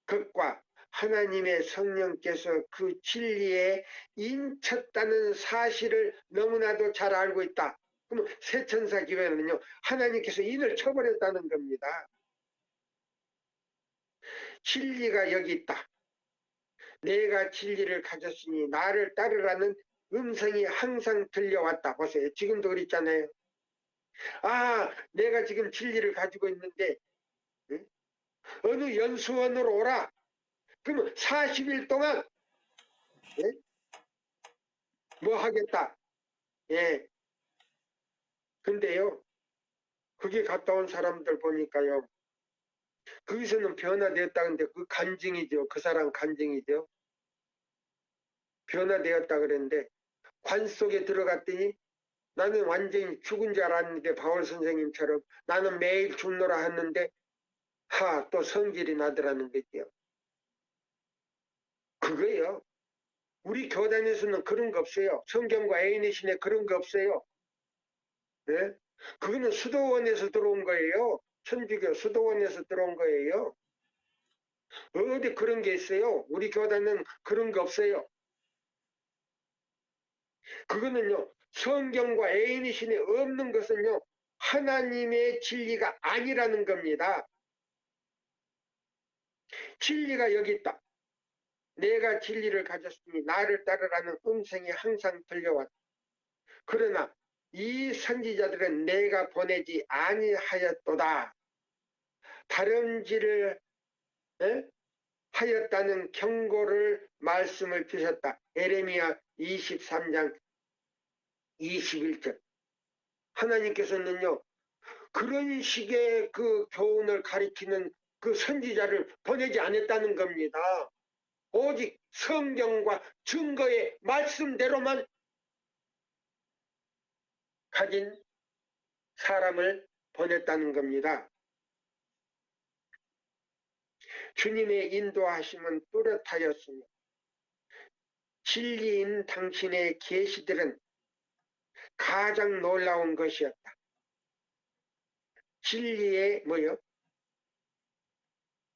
것과 하나님의 성령께서 그 진리에 인쳤다는 사실을 너무나도 잘 알고 있다. 그럼 세천사 기회는요, 하나님께서 인을 쳐버렸다는 겁니다. 진리가 여기 있다. 내가 진리를 가졌으니 나를 따르라는 음성이 항상 들려왔다. 보세요. 지금도 그랬잖아요. 아, 내가 지금 진리를 가지고 있는데 어느 연수원으로 오라. 그러면 40일 동안 뭐 하겠다. 근데요, 거기 갔다 온 사람들 보니까요, 거기서는 변화되었다는데 그 간증이죠. 그 사람 간증이죠. 변화되었다 그랬는데 관 속에 들어갔더니 나는 완전히 죽은 줄 알았는데 바울 선생님처럼 나는 매일 죽노라 했는데 또 성질이 나더라는 거지요. 그거예요. 우리 교단에서는 그런 거 없어요. 성경과 애인의 신에 그런 거 없어요. 네? 그거는 수도원에서 들어온 거예요. 천주교 수도원에서 들어온 거예요. 어디 그런 게 있어요? 우리 교단은 그런 거 없어요. 그거는요, 성경과 애인의 신에 없는 것은요, 하나님의 진리가 아니라는 겁니다. 진리가 여기 있다. 내가 진리를 가졌으니 나를 따르라는 음성이 항상 들려왔다. 그러나 이 선지자들은 내가 보내지 아니하였도다. 다름질을 하였다는 경고를 말씀을 주셨다. 에레미야 23장 21절. 하나님께서는요, 그런 식의 그 교훈을 가리키는 그 선지자를 보내지 않았다는 겁니다. 오직 성경과 증거의 말씀대로만 가진 사람을 보냈다는 겁니다. 주님의 인도하심은 뚜렷하였으며 진리인 당신의 계시들은 가장 놀라운 것이었다. 진리의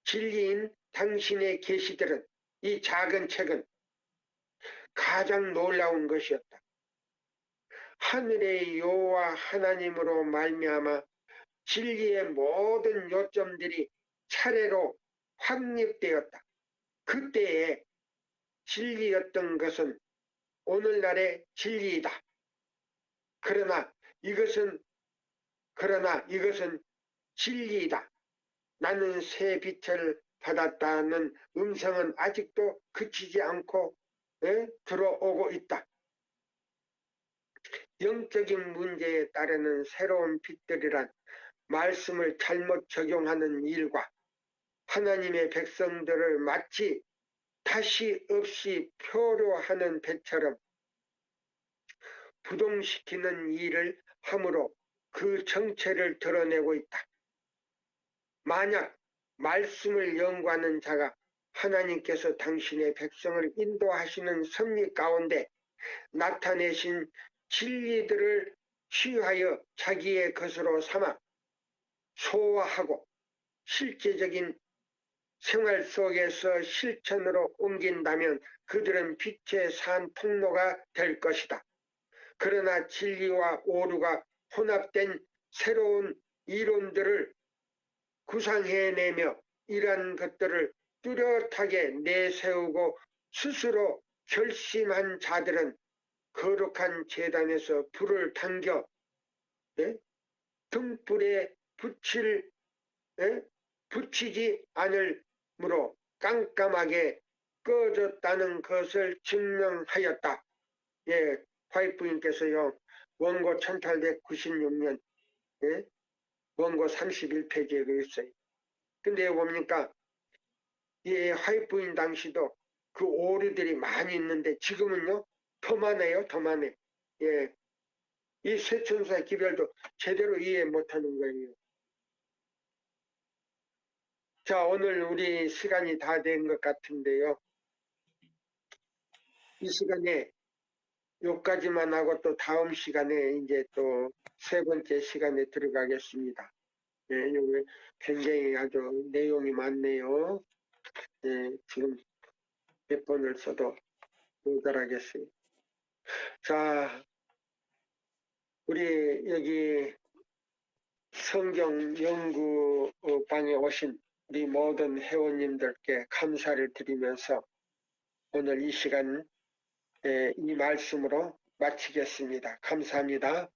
진리인 당신의 계시들은 이 작은 책은 가장 놀라운 것이었다. 하늘의 여호와 하나님으로 말미암아 진리의 모든 요점들이 차례로 확립되었다. 그때의 진리였던 것은 오늘날의 진리이다. 그러나 이것은 진리이다. 나는 새 빛을 받았다는 음성은 아직도 그치지 않고 들어오고 있다. 영적인 문제에 따르는 새로운 빛들이란 말씀을 잘못 적용하는 일과 하나님의 백성들을 마치 다시 없이 표류하는 배처럼 부동시키는 일을 함으로 그 정체를 드러내고 있다. 만약 말씀을 연구하는 자가 하나님께서 당신의 백성을 인도하시는 섭리 가운데 나타내신 진리들을 취하여 자기의 것으로 삼아 소화하고 실제적인 생활 속에서 실천으로 옮긴다면 그들은 빛의 산 통로가 될 것이다. 그러나 진리와 오류가 혼합된 새로운 이론들을 구상해내며 이러한 것들을 뚜렷하게 내세우고 스스로 결심한 자들은 거룩한 제단에서 불을 당겨 등불에 붙이지 않으므로 깜깜하게 꺼졌다는 것을 증명하였다. 화이트부인께서요, 원고 1896년 원고 31페이지에 있어요. 근데 봅니까 화이트부인 당시도 그 오류들이 많이 있는데 지금은요 더 많아요. 더 많아요. 이 쇠천사의 기별도 제대로 이해 못하는 거예요. 자, 오늘 우리 시간이 다 된 것 같은데요. 이 시간에 여기까지만 하고 또 다음 시간에 이제 또 세 번째 시간에 들어가겠습니다. 여기 굉장히 아주 내용이 많네요. 지금 몇 번을 써도 모자라겠어요. 자, 우리 여기 성경 연구방에 오신 우리 모든 회원님들께 감사를 드리면서 오늘 이 시간 이 말씀으로 마치겠습니다. 감사합니다.